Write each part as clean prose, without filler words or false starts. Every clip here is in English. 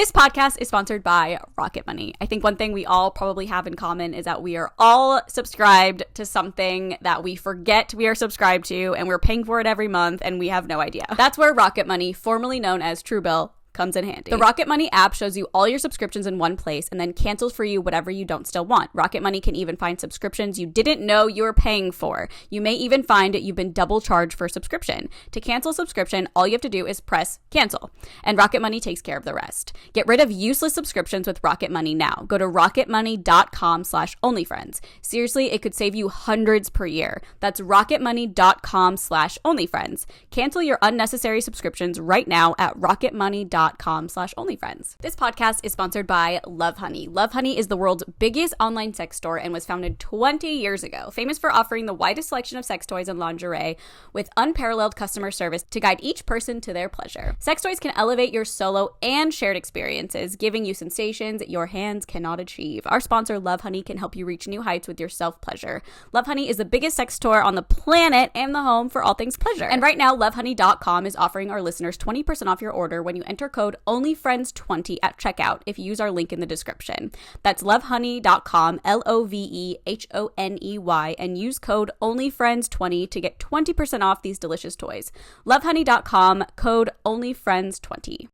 This podcast is sponsored by Rocket Money. I think one thing we all probably have in common is that we are all subscribed to something that we forget we are subscribed to, and we're paying for it every month, and we have no idea. That's where Rocket Money, formerly known as Truebill, comes in handy. The Rocket Money app shows you all your subscriptions in one place and then cancels for you whatever you don't still want. Rocket Money can even find subscriptions you didn't know you were paying for. You may even find you've been double charged for a subscription. To cancel a subscription, all you have to do is press cancel, and Rocket Money takes care of the rest. Get rid of useless subscriptions with Rocket Money now. Go to rocketmoney.com/onlyfriends. Seriously, it could save you hundreds per year. That's rocketmoney.com/onlyfriends. Cancel your unnecessary subscriptions right now at rocketmoney.com/onlyfriends. This podcast is sponsored by Lovehoney. Lovehoney is the world's biggest online sex store and was founded 20 years ago. Famous for offering the widest selection of sex toys and lingerie with unparalleled customer service to guide each person to their pleasure. Sex toys can elevate your solo and shared experiences, giving you sensations your hands cannot achieve. Our sponsor, Lovehoney, can help you reach new heights with your self-pleasure. Lovehoney is the biggest sex store on the planet and the home for all things pleasure. And right now, Lovehoney.com is offering our listeners 20% off your order when you enter code ONLYFRIENDS20 at checkout if you use our link in the description. That's lovehoney.com, LOVEHONEY, and use code ONLYFRIENDS20 to get 20% off these delicious toys. Lovehoney.com, code ONLYFRIENDS20.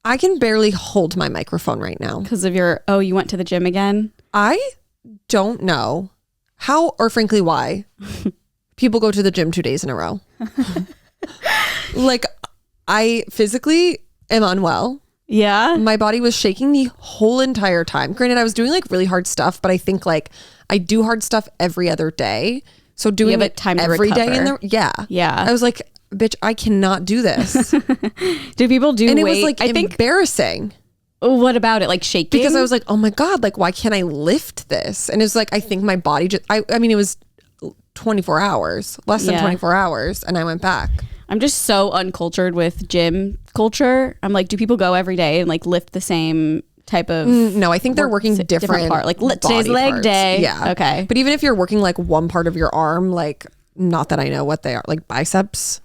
I can barely hold my microphone right now. Because of your, you went to the gym again? I don't know how or frankly why people go to the gym 2 days in a row. Like, I physically am unwell. Yeah. My body was shaking the whole entire time. Granted, I was doing like really hard stuff, but I think like I do hard stuff every other day. So doing it time every day in the Yeah. I was like, bitch, I cannot do this. Do people do and weight? It was like embarrassing. What about it? Like shaking? Because I was like, oh my God, like why can't I lift this? And it's like, I think my body just, I mean, it was 24 hours, less than 24 hours. And I went back. I'm just so uncultured with gym culture. I'm like, do people go every day and like lift the same type of no, I think they're working different part. Like today's leg parts. day. Yeah. Okay. But even if you're working like one part of your arm, like not that I know what they are, like biceps.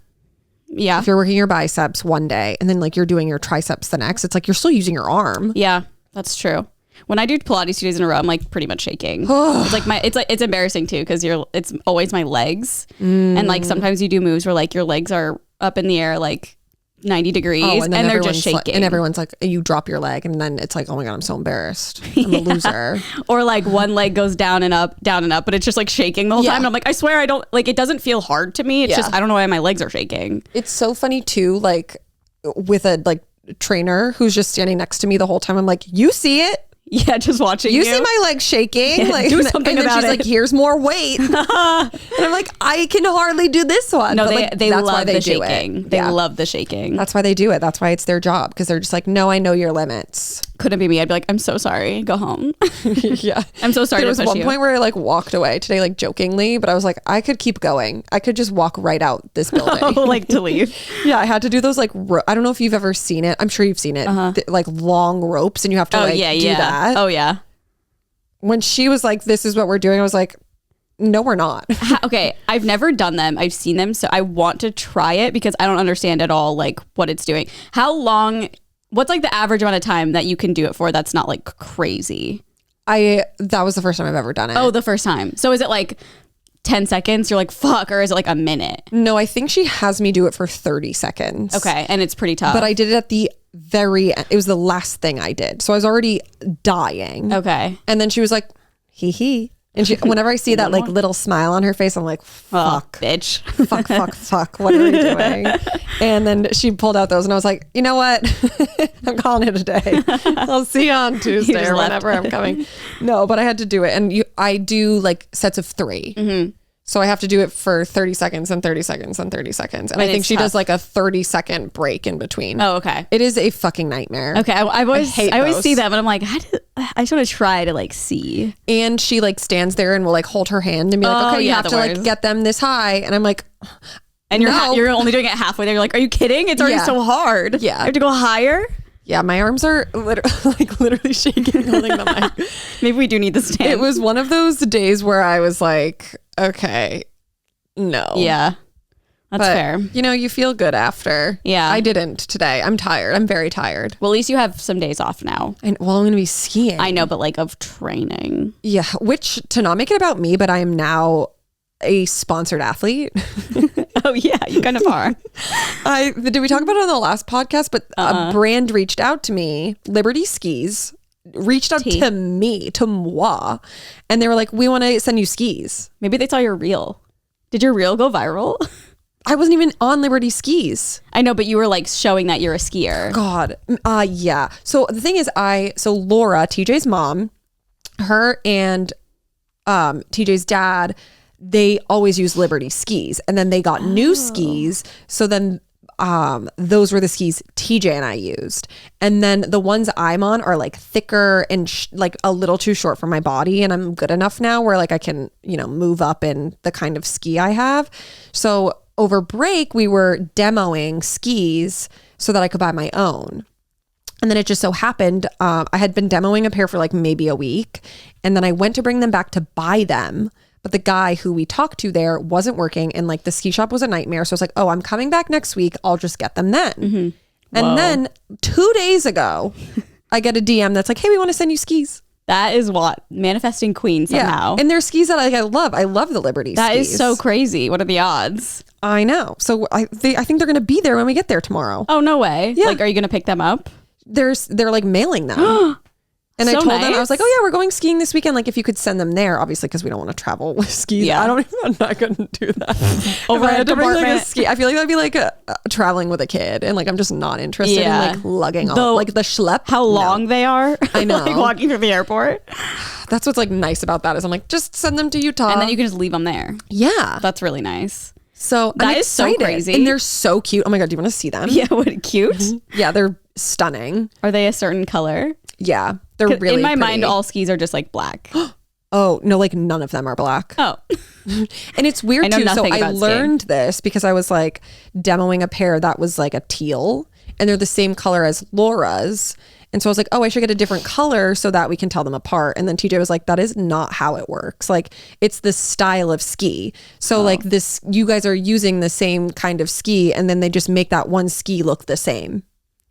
Yeah. If you're working your biceps one day and then like you're doing your triceps the next, it's like you're still using your arm. Yeah, that's true. When I do Pilates 2 days in a row, I'm like pretty much shaking. It's like it's embarrassing too because it's always my legs, and like sometimes you do moves where like your legs are up in the air like 90 degrees and they're just shaking. And everyone's like, you drop your leg and then it's like, oh my God, I'm so embarrassed. I'm a loser. Or like one leg goes down and up, but it's just like shaking the whole time. And I'm like, I swear I don't, like it doesn't feel hard to me. It's just, I don't know why my legs are shaking. It's so funny too, like with a like trainer who's just standing next to me the whole time. I'm like, you see it? Yeah, just watching you see my legs shaking. Yeah, like do something and then about she's it. like, here's more weight. And I'm like, I can hardly do this one. No, but they like, that's love why they the do shaking. it. They love the shaking. That's why they do it. That's why it's their job, because they're just like, no, I know your limits. Couldn't be me. I'd be like, I'm so sorry. Go home. Yeah. I'm so sorry There to was push one you. point where I like walked away today, like jokingly, but I was like, I could keep going. I could just walk right out this building. Like to leave. Yeah, I had to do those like, I don't know if you've ever seen it. I'm sure you've seen it. Like long ropes, and you have to do that. Oh yeah. When she was like, this is what we're doing, I was like, no, we're not. Okay, I've never done them. I've seen them, so I want to try it because I don't understand at all like what it's doing. How long, what's like the average amount of time that you can do it for that's not like crazy? That was the first time I've ever done it. Oh, the first time. So is it like 10 seconds, you're like, fuck, or is it like a minute? No, I think she has me do it for 30 seconds. Okay. And it's pretty tough. But I did it at the very end. It was the last thing I did. So I was already dying. Okay. And then she was like, hee hee. And she, whenever I see that like little smile on her face, I'm like, fuck, bitch. fuck. What are we doing? And then she pulled out those and I was like, you know what? I'm calling it a day. I'll see you on Tuesday or whenever I'm coming. No, but I had to do it. And I do like sets of 3. Mm-hmm. So I have to do it for 30 seconds and 30 seconds and 30 seconds. And I think she does like a 30-second break in between. Oh, okay. It is a fucking nightmare. Okay. I always those. see that, but I'm like, I just want to try to like see. And she like stands there and will like hold her hand and be like, okay, you have to like get them this high. And I'm like, and you're only doing it halfway there. You're like, are you kidding? It's already so hard. Yeah. I have to go higher. Yeah, my arms are literally shaking holding the mic. Maybe we do need the stand. It was one of those days where I was like, okay, no. Yeah. That's fair. You know, you feel good after. Yeah. I didn't today. I'm tired. I'm very tired. Well, at least you have some days off now. And I'm going to be skiing. I know, but like of training. Yeah, which to not make it about me, but I am now a sponsored athlete. Oh yeah, you kind of are. Did we talk about it on the last podcast? But a brand reached out to me, Liberty Skis, reached out to me, to moi, and they were like, we want to send you skis. Maybe they saw your reel. Did your reel go viral? I wasn't even on Liberty Skis. I know, but you were like showing that you're a skier. God. Yeah. So the thing is, Laura, TJ's mom, her and TJ's dad, they always use Liberty Skis, and then they got new skis. So then those were the skis TJ and I used. And then the ones I'm on are like thicker and like a little too short for my body. And I'm good enough now where like I can, move up in the kind of ski I have. So over break, we were demoing skis so that I could buy my own. And then it just so happened, I had been demoing a pair for like maybe a week. And then I went to bring them back to buy them. But the guy who we talked to there wasn't working, and like the ski shop was a nightmare. So I was like, oh, I'm coming back next week. I'll just get them then. Mm-hmm. And then 2 days ago, I get a DM that's like, hey, we want to send you skis. That is what manifesting queen somehow. Yeah. And they're skis that I love. I love the Liberty skis. That is so crazy. What are the odds? I know. So I think they're going to be there when we get there tomorrow. Oh, no way. Yeah. Like, are you going to pick them up? They're like mailing them. And so I told them, I nice. was like, oh yeah, we're going skiing this weekend. Like if you could send them there, obviously, because we don't want to travel with skis. Yeah. I'm not going to do that. Over I had at to bring, like, a department. ski. I feel like that'd be like traveling with a kid. And like, I'm just not interested in like lugging all like the schlep. How long they are. I know. Like walking through the airport. That's what's like nice about that is I'm like, just send them to Utah. And then you can just leave them there. Yeah. That's really nice. So that I'm is so excited. crazy. And they're so cute. Oh my God. Do you want to see them? Yeah. What cute. Yeah. They're stunning. Are they a certain color? Yeah. They're really in my pretty. mind, all skis are just like black. Oh, no, like none of them are black. Oh. And it's weird I know too. So nothing I about learned this because I was like demoing a pair that was like a teal and they're the same color as Laura's. And so I was like, oh, I should get a different color so that we can tell them apart. And then TJ was like, that is not how it works. Like it's the style of ski. So like this, you guys are using the same kind of ski and then they just make that one ski look the same.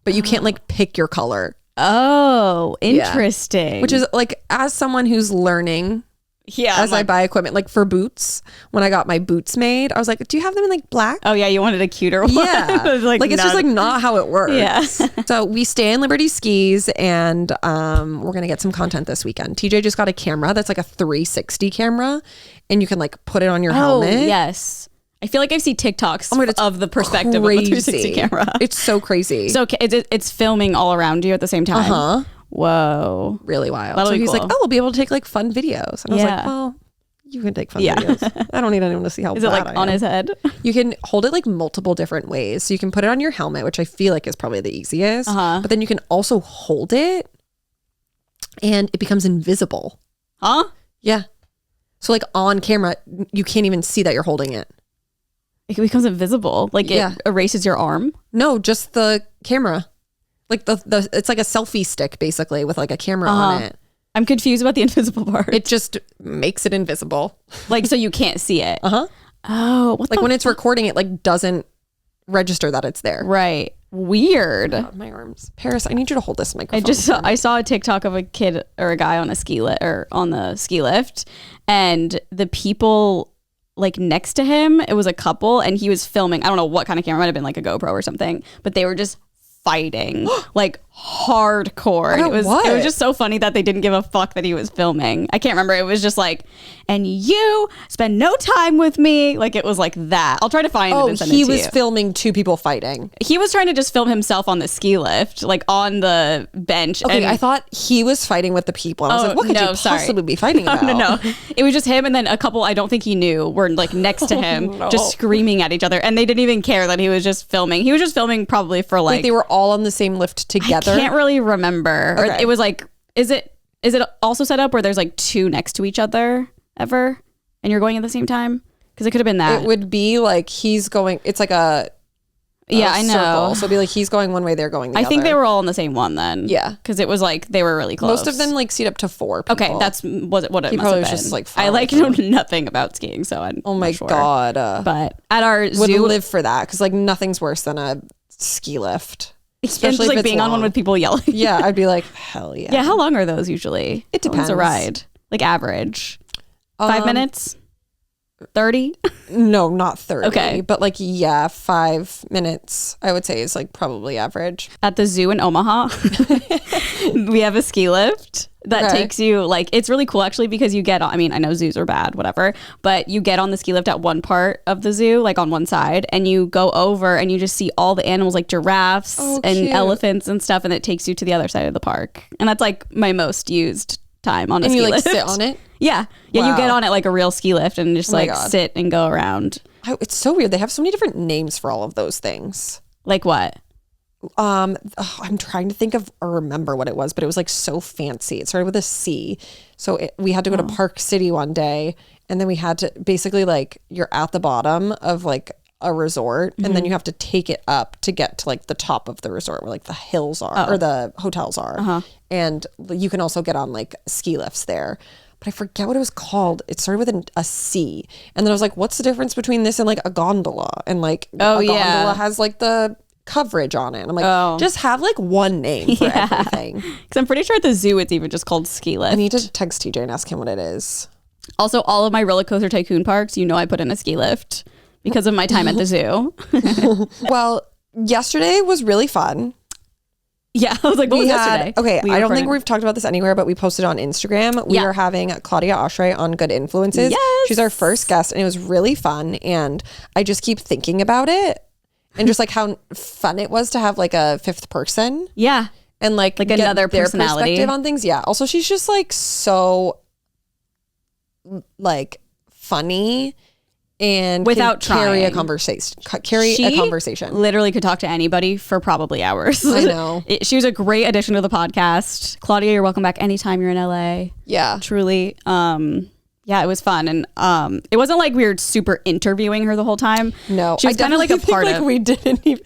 But you can't like pick your color. Oh, interesting. Yeah. Which is like, as someone who's learning as I buy equipment, like for boots, when I got my boots made, I was like, do you have them in like black? Oh yeah, you wanted a cuter one. Yeah. like it's just like not how it works. Yeah. So we stay in Liberty Skis and we're going to get some content this weekend. TJ just got a camera that's like a 360 camera and you can like put it on your helmet. Oh, yes. I feel like I've seen TikToks of the perspective crazy. of a 360 camera. It's so crazy. So it's filming all around you at the same time. Uh-huh. Whoa. Really wild. That'll so be he's cool. like, oh, we'll be able to take like fun videos. And I was like, well, you can take fun videos. I don't need anyone to see how Is bad it like I on am. his head? You can hold it like multiple different ways. So you can put it on your helmet, which I feel like is probably the easiest. Uh-huh. But then you can also hold it and it becomes invisible. Huh? Yeah. So like on camera, you can't even see that you're holding it. It becomes invisible. Like it erases your arm. No, just the camera. Like the it's like a selfie stick basically with like a camera on it. I'm confused about the invisible part. It just makes it invisible. Like so you can't see it. Uh-huh. Oh, what like when it's recording, it like doesn't register that it's there. Right. Weird. God, my arms. Paris, I need you to hold this microphone. I saw a TikTok of a kid or a guy on a ski lift or on the ski lift, and the people like next to him. It was a couple and he was filming. I don't know what kind of camera, it might have been like a GoPro or something, but they were just fighting like hardcore. And it was just so funny that they didn't give a fuck that he was filming. I can't remember. It was just like, and you spend no time with me. Like it was like that. I'll try to find it and send it to you. He was filming two people fighting. He was trying to just film himself on the ski lift, like on the bench. Okay, and I thought he was fighting with the people. I was like, what could you possibly be fighting about? No. It was just him and then a couple I don't think he knew were like next to him, just screaming at each other. And they didn't even care that he was just filming. He was just filming probably for like they were all on the same lift together. I can't really remember. Okay. Or it was like, is it also set up where there's like two next to each other ever? And you're going at the same time? Because it could have been that. It would be like he's going, it's like a I know. circle. So it'd be like he's going one way, they're going the other. I think they were all on the same one then. Yeah. Because it was like they were really close. Most of them like seat up to 4 people. Okay, that's what it He must probably have was been. just, like, I like far know nothing about skiing, so I'm Oh my not sure. God. But at our Would zoo, live for that because like nothing's worse than a ski lift. especially Especially like if it's being on one long. with people yelling. Yeah, I'd be like, hell yeah. Yeah, how long are those usually? It How long's depends. a ride? Like average? 5 minutes? 30? No, not 30. Okay. But like, yeah, 5 minutes, I would say is like probably average. At the zoo in Omaha, we have a ski lift that takes you like, it's really cool actually because you get on, I mean, I know zoos are bad, whatever, but you get on the ski lift at one part of the zoo, like on one side, and you go over and you just see all the animals like giraffes and cute. elephants and stuff, and it takes you to the other side of the park. And that's like my most used time on a And ski you like lift. sit on it? Yeah. Yeah, Wow. you get on it like a real ski lift and just my like God. sit and go around. It's so weird. They have so many different names for all of those things. Like what? I'm trying to think of or remember what it was, but it was like so fancy. It started with a C. So we had to go to Park City one day, and then we had to basically like you're at the bottom of like a resort, and then you have to take it up to get to like the top of the resort where like the hills are or the hotels are, and you can also get on like ski lifts there. But I forget what it was called. It started with a C, and then I was like, "What's the difference between this and like a gondola?" And like a gondola has like the coverage on it. And I'm like, just have like one name for everything. Because I'm pretty sure at the zoo it's even just called ski lift. I need to text TJ and ask him what it is. Also, all of my roller coaster tycoon parks, I put in a ski lift because of my time at the zoo. Well, yesterday was really fun. Yeah, I was like, what was yesterday? Okay, We I don't recorded- think we've talked about this anywhere, but we posted on Instagram. We are having Claudia Oshray on Good Influences. Yes. She's our first guest, and it was really fun. And I just keep thinking about it and just like how fun it was to have like a fifth person. Yeah. And like get another their personality. perspective on things. Yeah. Also, she's just like so like funny and Without can carry a trying. conversation. She literally could talk to anybody for probably hours. I know. She was a great addition to the podcast. Claudia, you're welcome back anytime you're in LA. Yeah. Truly. Yeah, it was fun. And it wasn't like we were super interviewing her the whole time. No, She was kind of like a definitely part think, of like we didn't even.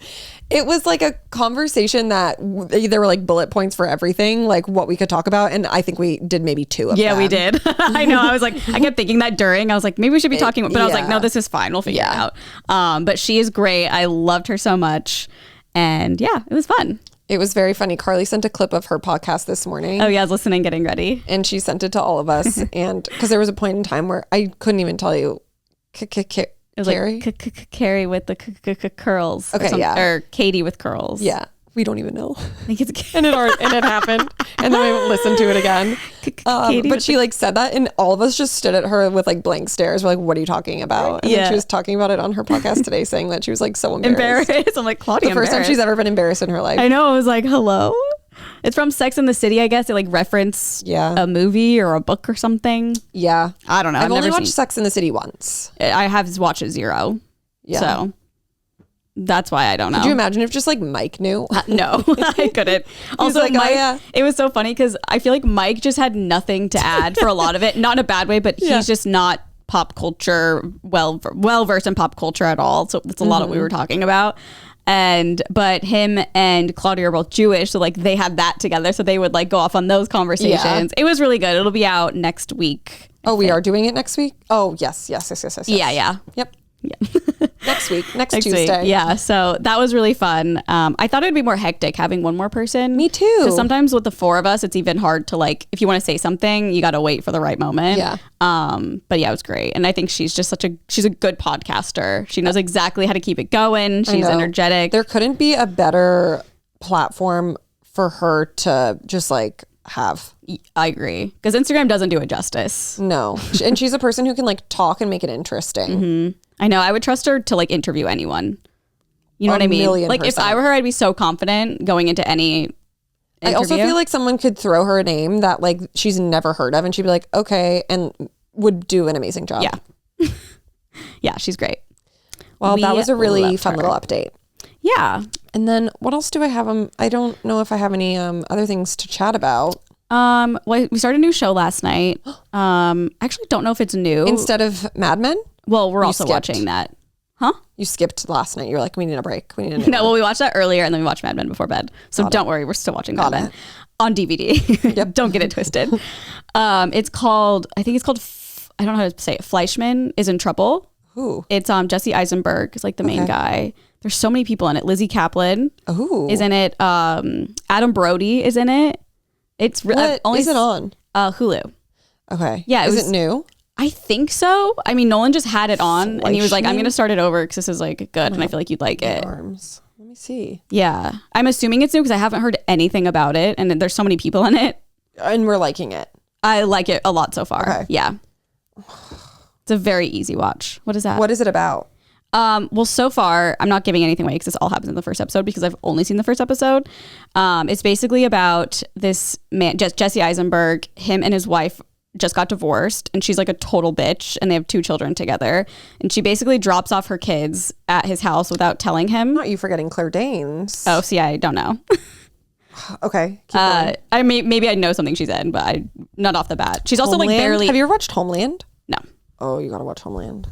It was like a conversation that there were like bullet points for everything, like what we could talk about, and I think we did maybe 2 of them. Yeah, we did. I know. I was like, I kept thinking that during. I was like, maybe we should be talking, but I was like, no, this is fine. We'll figure it out. But she is great. I loved her so much, and yeah, it was fun. It was very funny. Carly sent a clip of her podcast this morning. Oh yeah, I was listening, getting ready, and she sent it to all of us. And because there was a point in time where I couldn't even tell you, it was Carrie? like Carrie with the curls. Okay, yeah. Or Katie with curls. Yeah, we don't even know. I think it's And it happened. And then I listened to it again. But she like said that, and all of us just stood at her with like blank stares. We're like, "What are you talking about?" And then she was talking about it on her podcast today, saying that she was like so embarrassed. I'm like, Claudia, The first time she's ever been embarrassed in her life. I know. I was like, hello. It's from Sex and the City, I guess. It like reference a movie or a book or something. Yeah, I don't know. I've only never watched seen. Sex in the City once. I have watched it 0. Yeah. So that's why I don't know. Could you imagine if just like Mike knew? No, I couldn't. Also, like, Mike, it was so funny because I feel like Mike just had nothing to add for a lot of it. Not in a bad way, but he's just not pop culture, well versed in pop culture at all. So that's a lot of what we were talking about. But him and Claudia are both Jewish, so like they had that together, so they would like go off on those conversations. Yeah. It was really good. It'll be out next week. Oh, we are doing it next week? Oh, yes. Yeah. Yep. Yeah. Next Tuesday. week. Yeah, so that was really fun. I thought it would be more hectic having one more person. Me too. Because sometimes with the four of us, it's even hard to like, if you want to say something, you got to wait for the right moment. Yeah. But yeah, it was great. And I think she's just she's a good podcaster. She knows exactly how to keep it going. She's energetic. There couldn't be a better platform for her to just like have. I agree. Because Instagram doesn't do it justice. No. And she's a person who can like talk and make it interesting. Mm-hmm. I know. I would trust her to like interview anyone. You know what I mean? Like if I were her, I'd be so confident going into any interview. I also feel like someone could throw her a name that like she's never heard of and she'd be like, okay, and would do an amazing job. Yeah. Yeah, she's great. Well, that was a really fun little update. Yeah. And then what else do I have? I don't know if I have any other things to chat about. Well, we started a new show last night. I actually don't know if it's new. Instead of Mad Men? Well, we're also watching that. Huh? You skipped last night. You were like, we need a break. We need a new No, well, we watched that earlier and then we watched Mad Men before bed. So don't worry, we're still watching Mad Men on DVD. Yep. Don't get it twisted. It's called, I don't know how to say it. Fleischman is in Trouble. Ooh. It's Jesse Eisenberg is like the main guy. There's so many people in it. Lizzie Kaplan is in it. Adam Brody is in it. It's what is it on? Hulu. Okay. Yeah. Is it new? I think so. I mean, Nolan just had it on and he was like, I'm going to start it over because this is like good and I feel like you'd like it. Arms. Let me see. Yeah. I'm assuming it's new because I haven't heard anything about it and there's so many people in it. And we're liking it. I like it a lot so far. Okay. Yeah. It's a very easy watch. What is that? What is it about? Well, so far, I'm not giving anything away because this all happens in the first episode because I've only seen the first episode. It's basically about this man, Jesse Eisenberg. Him and his wife just got divorced and she's like a total bitch and they have 2 children together. And she basically drops off her kids at his house without telling him. Not you forgetting Claire Danes. Oh, see, I don't know. Okay. Keep going. Maybe I know something she's in, but not off the bat. She's also Homeland? like barely. Have you ever watched Homeland? No. Oh, you gotta watch Homeland.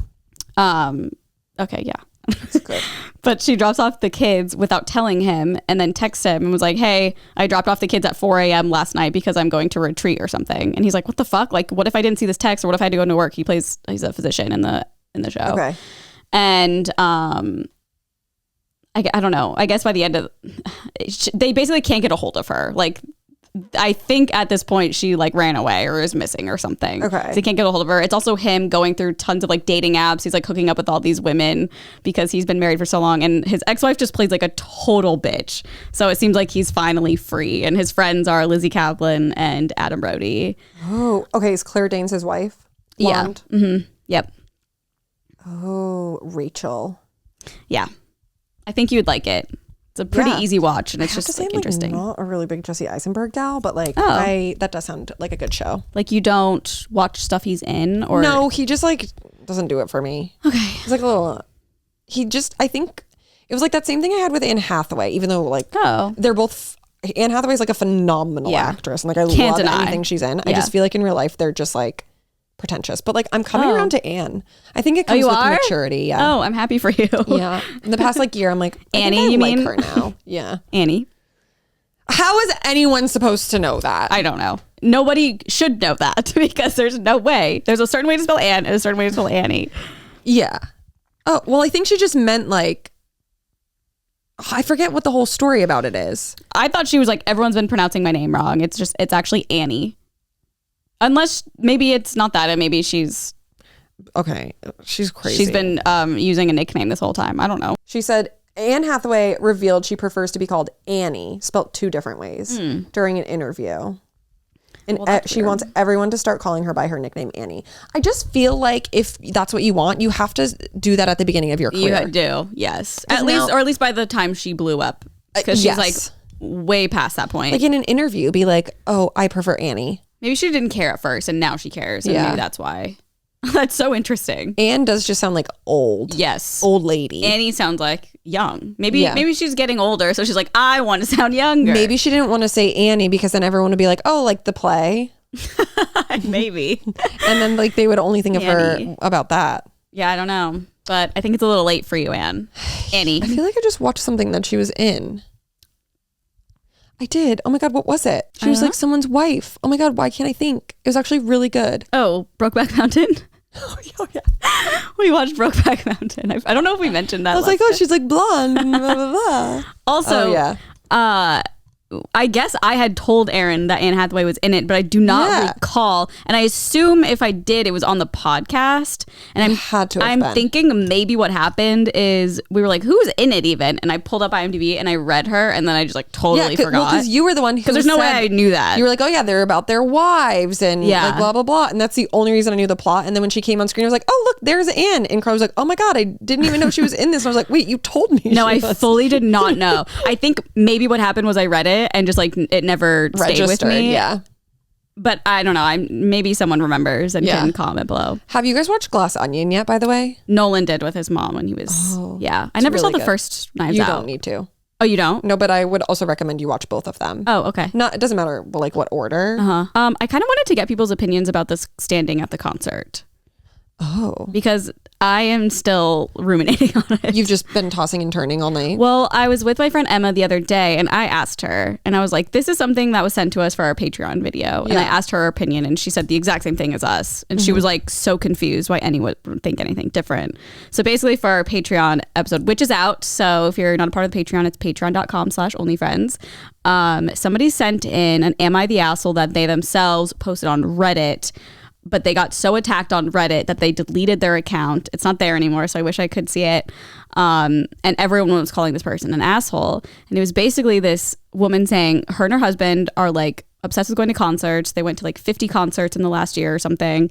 Okay, yeah. It's good. But she drops off the kids without telling him and then texts him and was like, hey, I dropped off the kids at 4 a.m. last night because I'm going to retreat or something. And he's like, what the fuck? Like, what if I didn't see this text or what if I had to go into work? He's a physician in the show. Okay. And I don't know. I guess by the end of they basically can't get a hold of her. Like, I think at this point she like ran away or is missing or something. Okay. So he can't get a hold of her. It's also him going through tons of like dating apps. He's like hooking up with all these women because he's been married for so long. And his ex-wife just plays like a total bitch. So it seems like he's finally free. And his friends are Lizzie Kaplan and Adam Brody. Oh, okay. Is Claire Danes his wife? Blonde? Yeah. Mm-hmm. Yep. Oh, Rachel. Yeah. I think you would like it. It's a pretty easy watch and it's just like interesting. I'm not a really big Jesse Eisenberg gal, but like that does sound like a good show. Like you don't watch stuff he's in or no, he just like doesn't do it for me. Okay. He's like a little. I think it was like that same thing I had with Anne Hathaway, even though like they're both. Anne Hathaway's like a phenomenal actress, and like I Can't love deny. anything she's in. I just feel like in real life they're just like pretentious, but like I'm coming around to Anne. I think it comes with maturity. Yeah. Oh, I'm happy for you. Yeah. In the past like year, I'm like Annie. You mean her now? Yeah. Annie. How is anyone supposed to know that? I don't know. Nobody should know that because there's no way. There's a certain way to spell Anne and a certain way to spell Annie. Yeah. Oh well, I think she just meant like. I forget what the whole story about it is. I thought she was like, everyone's been pronouncing my name wrong. It's actually Annie. Unless maybe it's not that and maybe she's okay. She's crazy. She's been using a nickname this whole time. I don't know. She said Anne Hathaway revealed she prefers to be called Annie, spelt 2 different ways, during an interview. And she wants everyone to start calling her by her nickname, Annie. I just feel like if that's what you want, you have to do that at the beginning of your career. You do, yes. At least by the time she blew up. Because she's like way past that point. Like in an interview, be like, oh, I prefer Annie. Maybe she didn't care at first and now she cares. And maybe that's why. That's so interesting. Anne does just sound like old. Yes. Old lady. Annie sounds like young. Maybe she's getting older. So she's like, I want to sound younger. Maybe she didn't want to say Annie because then everyone would be like, oh, like the play. Maybe. And then like they would only think of her about that. Yeah, I don't know. But I think it's a little late for you, Annie. I feel like I just watched something that she was in. I did. Oh my God, what was it? She was like someone's wife. Oh my God, why can't I think? It was actually really good. Oh, Brokeback Mountain? Oh, yeah. We watched Brokeback Mountain. I don't know if we mentioned that. I was like, oh, she's like blonde. Blah, blah, blah. Also, I guess I had told Aaron that Anne Hathaway was in it, but I do not recall. And I assume if I did, it was on the podcast. And I'm thinking maybe what happened is we were like, who's in it even? And I pulled up IMDb and I read her, and then I just like totally forgot. Well, because you were the one who there's no way I knew that. You were like, oh yeah, they're about their wives and like blah blah blah, and that's the only reason I knew the plot. And then when she came on screen, I was like, oh look, there's Anne. And Carl was like, oh my god, I didn't even know she was in this. And I was like, wait, you told me. No, I fully did not know. I think maybe what happened was I read it and just like it never stayed with me. Yeah. But I don't know. Maybe someone remembers and can comment below. Have you guys watched Glass Onion yet, by the way? Nolan did with his mom when he was I never saw the first Knives Out. You don't need to. Oh, you don't? No, but I would also recommend you watch both of them. Oh, okay. It doesn't matter like what order. I kind of wanted to get people's opinions about this standing at the concert. Oh. Because I am still ruminating on it. You've just been tossing and turning all night? Well, I was with my friend Emma the other day, and I asked her, and I was like, this is something that was sent to us for our Patreon video. And I asked her opinion, and she said the exact same thing as us. And she was like so confused why anyone would think anything different. So basically for our Patreon episode, which is out. So if you're not a part of the Patreon, it's patreon.com/onlyfriends. Somebody sent in an Am I the Asshole that they themselves posted on Reddit, but they got so attacked on Reddit that they deleted their account. It's not there anymore, so I wish I could see it. And everyone was calling this person an asshole. And it was basically this woman saying her and her husband are like obsessed with going to concerts. They went to like 50 concerts in the last year or something.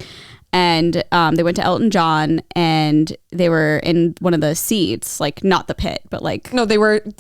And they went to Elton John, and they were in one of the seats, like not the pit, but like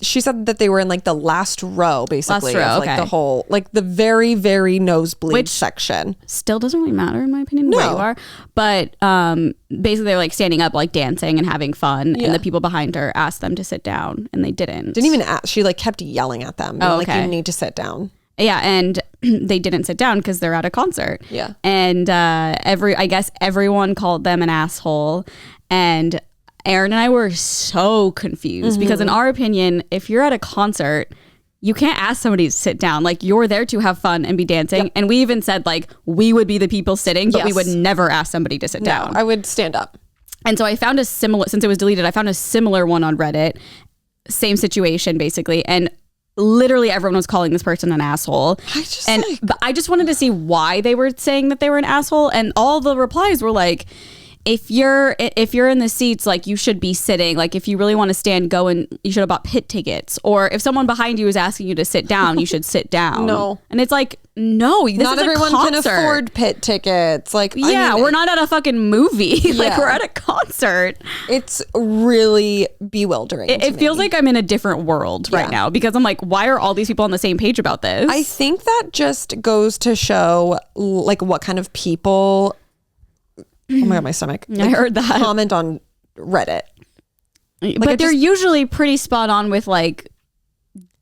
she said that they were in like the last row, basically. Last row, like the whole, like the very, very nosebleed section. Still doesn't really matter in my opinion where you are. But basically they're like standing up, like dancing and having fun. And the people behind her asked them to sit down, and they didn't. Didn't even ask. She like kept yelling at them. Like, you need to sit down. Yeah, and they didn't sit down because they're at a concert. Yeah. And I guess everyone called them an asshole. And Aaron and I were so confused because in our opinion, if you're at a concert, you can't ask somebody to sit down. Like, you're there to have fun and be dancing. Yep. And we even said like we would be the people sitting, but we would never ask somebody to sit down. I would stand up. And so I found a similar, since it was deleted, I found a similar one on Reddit. Same situation basically. And literally everyone was calling this person an asshole. But I just wanted to see why they were saying that they were an asshole, and all the replies were like, if you're in the seats, like you should be sitting. Like if you really want to stand, go and you should have bought pit tickets. Or if someone behind you is asking you to sit down, you should sit down. No. And it's like, no, this not is everyone a concert. can afford pit tickets. Like, yeah, we're not at a fucking movie. Like we're at a concert. It's really bewildering. It feels like I'm in a different world right now, because I'm like, why are all these people on the same page about this? I think that just goes to show like what kind of people. Oh my god, my stomach. I heard that. Comment on Reddit. But they're usually pretty spot on with like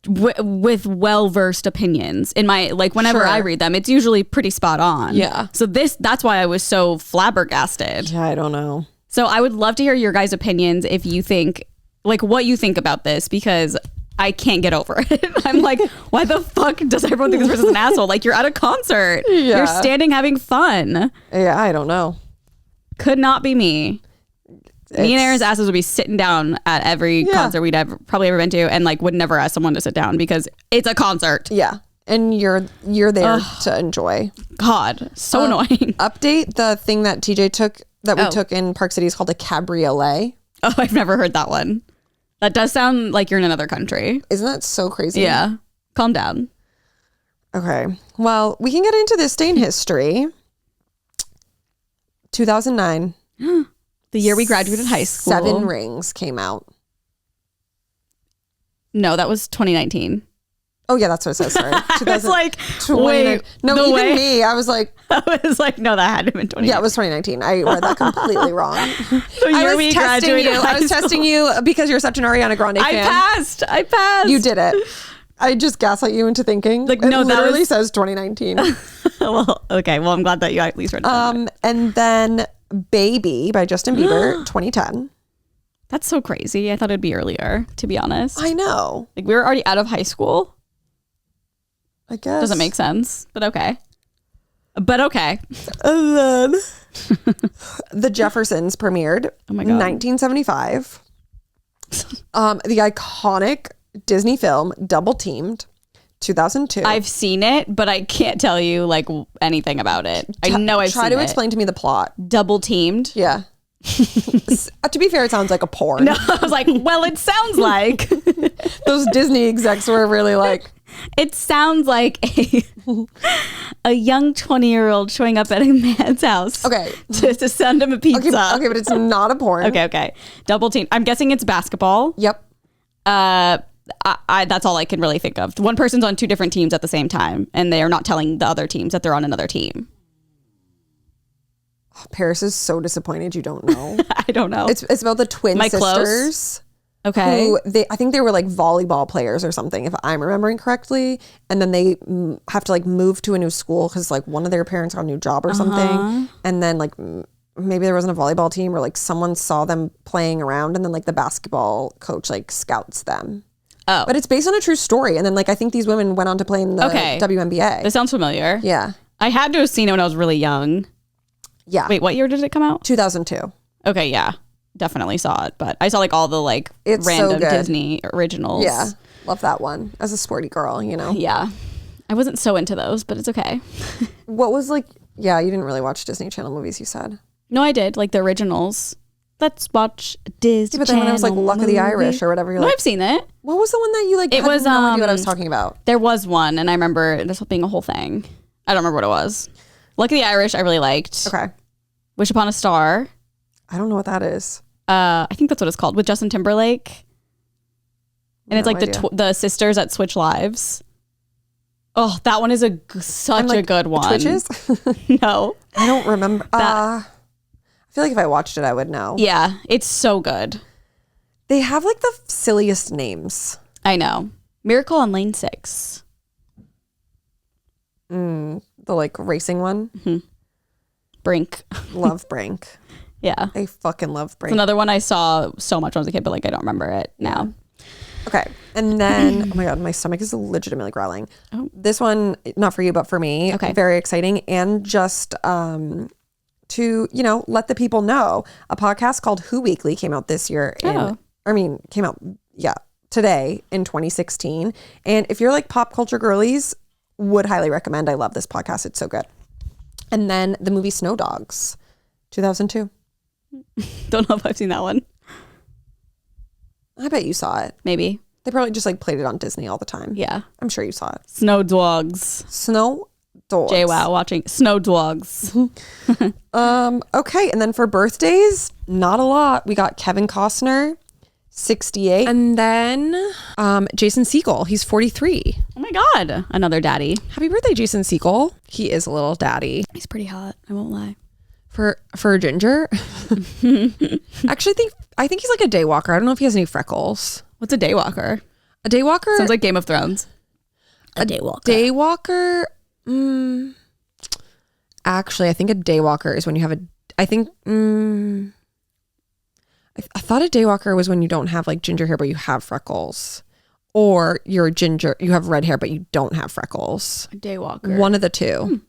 with well-versed opinions. In my, like, whenever I read them, it's usually pretty spot on. Yeah. So that's why I was so flabbergasted. Yeah, I don't know. So I would love to hear your guys' opinions if you think, like, what you think about this, because I can't get over it. I'm like, why the fuck does everyone think this person's an asshole? Like, you're at a concert. Yeah. You're standing having fun. Yeah, I don't know. Could not be me. Me and Aaron's asses would be sitting down at every concert we'd probably ever been to, and like would never ask someone to sit down because it's a concert. Yeah. And you're there to enjoy. God, so annoying. Update, the thing that TJ took, that we took in Park City, is called a cabriolet. Oh, I've never heard that one. That does sound like you're in another country. Isn't that so crazy? Yeah. Calm down. Okay. Well, we can get into this day in history. 2009. The year we graduated high school. 7 Rings came out. No, that was 2019. Oh yeah, that's what it says. Sorry. I was like, wait. No, even me. I was like, no, that had to have been 2019. Yeah, it was 2019. I read that completely wrong. I was testing you because you're such an Ariana Grande fan. I passed. You did it. I just gaslight you into thinking. Like, no, that literally says 2019. Well, okay. Well, I'm glad that you at least read it. And then Baby by Justin Bieber, 2010. That's so crazy. I thought it'd be earlier, to be honest. I know. Like, we were already out of high school. I guess. Doesn't make sense, but okay. But okay. And then The Jeffersons premiered Oh my God. 1975. The iconic Disney film Double Teamed, 2002. I've seen it, but I can't tell you like anything about it. I know I've seen it. Try to explain to me the plot. Double teamed. Yeah. To be fair, it sounds like a porn. No, I was like, well, it sounds like. Those Disney execs were really like, It sounds like a young 20-year-old showing up at a man's house. Okay. To send him a pizza. okay, but it's not a porn. Okay. Double team. I'm guessing it's basketball. Yep. That's all I can really think of. One person's on 2 different teams at the same time, and they are not telling the other teams that they're on another team. Paris is so disappointed you don't know. I don't know. It's about the twin Am I close? sisters. Okay. Who I think they were like volleyball players or something, if I'm remembering correctly. And then they have to like move to a new school because like one of their parents got a new job or something. And then like maybe there wasn't a volleyball team or like someone saw them playing around and then like the basketball coach like scouts them. Oh. But it's based on a true story. And then like I think these women went on to play in the WNBA. This sounds familiar. Yeah. I had to have seen it when I was really young. Yeah. Wait, what year did it come out? 2002. Okay, yeah. Definitely saw it, but I saw like all the like It's so random good. Disney originals. Yeah. Love that one. As a sporty girl, you know. Yeah. I wasn't so into those, but it's okay. What was like, yeah, you didn't really watch Disney Channel movies, you said. No, I did. Like the originals. Let's watch Disney Yeah, but then when it was like Luck of the Irish or whatever, you're No, like, I've seen it. what was the one that you like? It had was, no idea what I was talking about. There was one, and I remember this being a whole thing. I don't remember what it was. Luck of the Irish, I really liked. Okay. Wish Upon a Star. I don't know what that is. I think that's what it's called, with Justin Timberlake. And it's No like idea. the sisters that switch lives. Oh, that one is such a good one. Twitches? No. I don't remember. I feel like if I watched it, I would know. Yeah, it's so good. They have like the silliest names. I know. Miracle on Lane 6. The like racing one. Brink. Love Brink. Yeah. I fucking love It's Brink. another one I saw so much when I was a kid, but like I don't remember it now. Okay. And then, oh my God, my stomach is legitimately growling. Oh. This one, not for you, but for me. Okay. Very exciting. And just to, you know, let the people know, a podcast called Who Weekly came out this year. Came out, today in 2016. And if you're like pop culture girlies, would highly recommend. I love this podcast. It's so good. And then the movie Snow Dogs, 2002. Don't know if I've seen that one. I bet you saw it. Maybe. They probably just like played it on Disney all the time. Yeah. I'm sure you saw it. Snow Dogs. Snow Dogs. JWoww watching Snow Dogs. Okay. And then for birthdays, not a lot. We got Kevin Costner, 68. And then Jason Segel. He's 43. Oh my God. Another daddy. Happy birthday, Jason Segel. He is a little daddy. He's pretty hot. I won't lie. For a ginger. Actually, I think he's like a day walker. I don't know if he has any freckles. What's a daywalker? A day walker? Sounds like Game of Thrones. A daywalker. Day walker. Actually, I think a day walker is when you have I thought a day walker was when you don't have like ginger hair, but you have freckles. Or you're a ginger, you have red hair, but you don't have freckles. A daywalker. One of the two.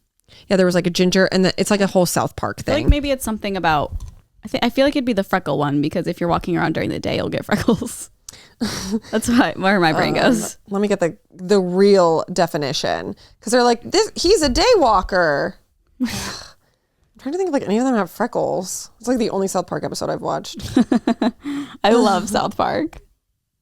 Yeah, there was like a ginger, and it's like a whole South Park I feel thing. like maybe it's something about. I feel like it'd be the freckle one because if you're walking around during the day, you'll get freckles. That's where my brain goes. Let me get the real definition, because they're like, he's a day walker. I'm trying to think if like any of them have freckles. It's like the only South Park episode I've watched. I love South Park.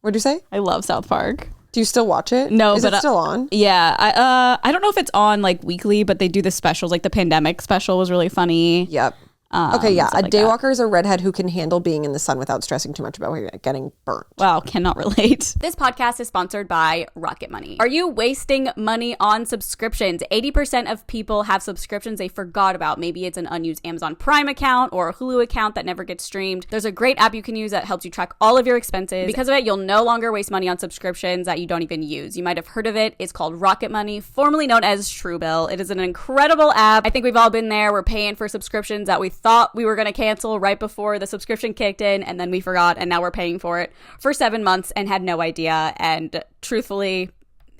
What'd you say? I love South Park. Do you still watch it? No, is but it still on? Yeah, I don't know if it's on like weekly, but they do the specials. Like the pandemic special was really funny. Yep. Okay, yeah. stuff A like daywalker is a redhead who can handle being in the sun without stressing too much about getting burnt. Wow, cannot relate. This podcast is sponsored by Rocket Money. Are you wasting money on subscriptions? 80% of people have subscriptions they forgot about. Maybe it's an unused Amazon Prime account or a Hulu account that never gets streamed. There's a great app you can use that helps you track all of your expenses. Because of it, you'll no longer waste money on subscriptions that you don't even use. You might have heard of it. It's called Rocket Money, formerly known as Truebill. It is an incredible app. I think we've all been there. We're paying for subscriptions that we thought we were going to cancel right before the subscription kicked in, and then we forgot, and now we're paying for it for 7 months and had no idea. And truthfully,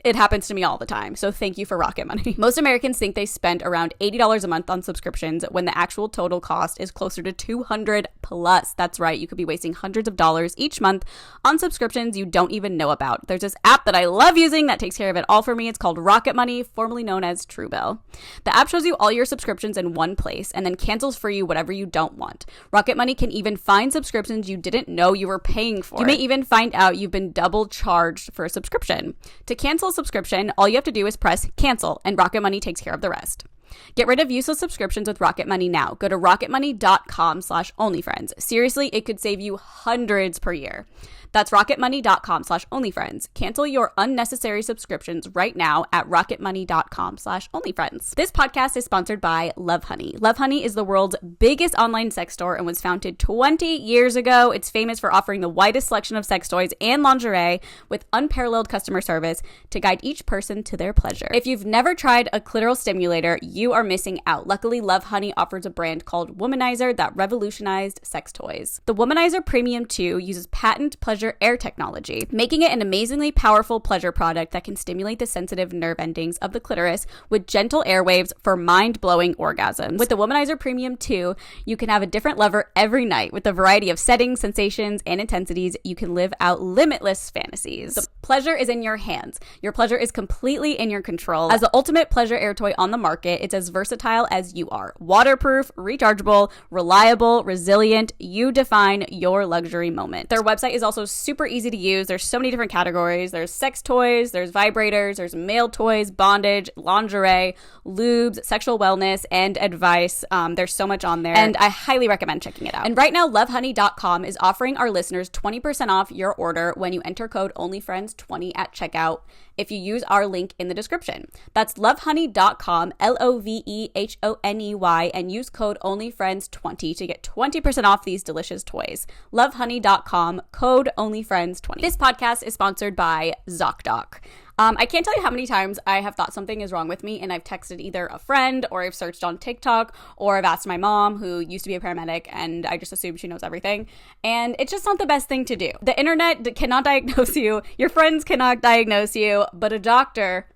It happens to me all the time. So thank you for Rocket Money. Most Americans think they spend around $80 a month on subscriptions when the actual total cost is closer to $200 plus. That's right. You could be wasting hundreds of dollars each month on subscriptions you don't even know about. There's this app that I love using that takes care of it all for me. It's called Rocket Money, formerly known as Truebill. The app shows you all your subscriptions in one place and then cancels for you whatever you don't want. Rocket Money can even find subscriptions you didn't know you were paying for. You may even find out you've been double charged for a subscription. To cancel a subscription, all you have to do is press cancel, and Rocket Money takes care of the rest. Get rid of useless subscriptions with Rocket Money now. Go to rocketmoney.com/onlyfriends. Seriously, it could save you hundreds per year. That's rocketmoney.com/onlyfriends. Cancel your unnecessary subscriptions right now at rocketmoney.com/onlyfriends. This podcast is sponsored by Lovehoney. Lovehoney is the world's biggest online sex store and was founded 20 years ago. It's famous for offering the widest selection of sex toys and lingerie with unparalleled customer service to guide each person to their pleasure. If you've never tried a clitoral stimulator, you are missing out. Luckily, Lovehoney offers a brand called Womanizer that revolutionized sex toys. The Womanizer Premium 2 uses patent pleasure air technology, making it an amazingly powerful pleasure product that can stimulate the sensitive nerve endings of the clitoris with gentle airwaves for mind-blowing orgasms. With the Womanizer Premium 2, you can have a different lover every night. With a variety of settings, sensations, and intensities, you can live out limitless fantasies. The pleasure is in your hands. Your pleasure is completely in your control. As the ultimate pleasure air toy on the market, it's as versatile as you are. Waterproof, rechargeable, reliable, resilient. You define your luxury moment. Their website is also super easy to use. There's so many different categories. There's sex toys, there's vibrators, there's male toys, bondage, lingerie, lubes, sexual wellness, and advice. There's so much on there, and I highly recommend checking it out. And right now, lovehoney.com is offering our listeners 20% off your order when you enter code OnlyFriends20 at checkout if you use our link in the description. That's lovehoney.com, LOVEHONEY, and use code OnlyFriends20 to get 20% off these delicious toys. Lovehoney.com, code OnlyFriends20. This podcast is sponsored by ZocDoc. I can't tell you how many times I have thought something is wrong with me and I've texted either a friend or I've searched on TikTok or I've asked my mom, who used to be a paramedic, and I just assume she knows everything. And it's just not the best thing to do. The internet cannot diagnose you. Your friends cannot diagnose you, but a doctor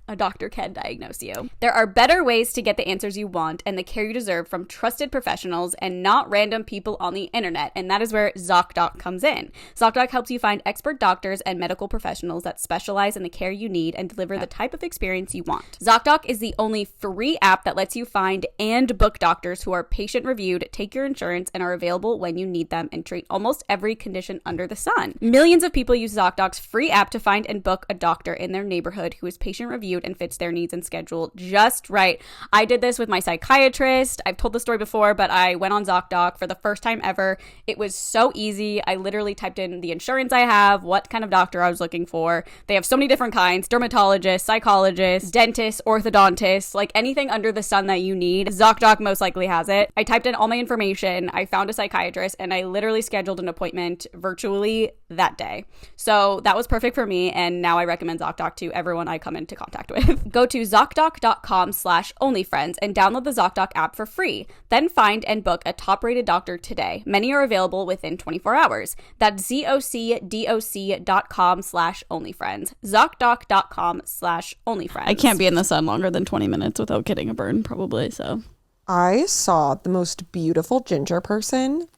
can diagnose you. There are better ways to get the answers you want and the care you deserve from trusted professionals and not random people on the internet, and that is where ZocDoc comes in. ZocDoc helps you find expert doctors and medical professionals that specialize in the care you need and deliver the type of experience you want. ZocDoc is the only free app that lets you find and book doctors who are patient-reviewed, take your insurance, and are available when you need them and treat almost every condition under the sun. Millions of people use ZocDoc's free app to find and book a doctor in their neighborhood who is patient-reviewed and fits their needs and schedule just right. I did this with my psychiatrist. I've told the story before, but I went on ZocDoc for the first time ever. It was so easy. I literally typed in the insurance I have, what kind of doctor I was looking for. They have so many different kinds: dermatologist, psychologist, dentist, orthodontist, like anything under the sun that you need. ZocDoc most likely has it. I typed in all my information. I found a psychiatrist and I literally scheduled an appointment virtually that day. So that was perfect for me. And now I recommend ZocDoc to everyone I come into contact with. Go to ZocDoc.com/onlyfriends and download the ZocDoc app for free. Then find and book a top-rated doctor today. Many are available within 24 hours. That's ZocDoc.com/onlyfriends. ZocDoc.com/onlyfriends. I can't be in the sun longer than 20 minutes without getting a burn, probably, so. I saw the most beautiful ginger person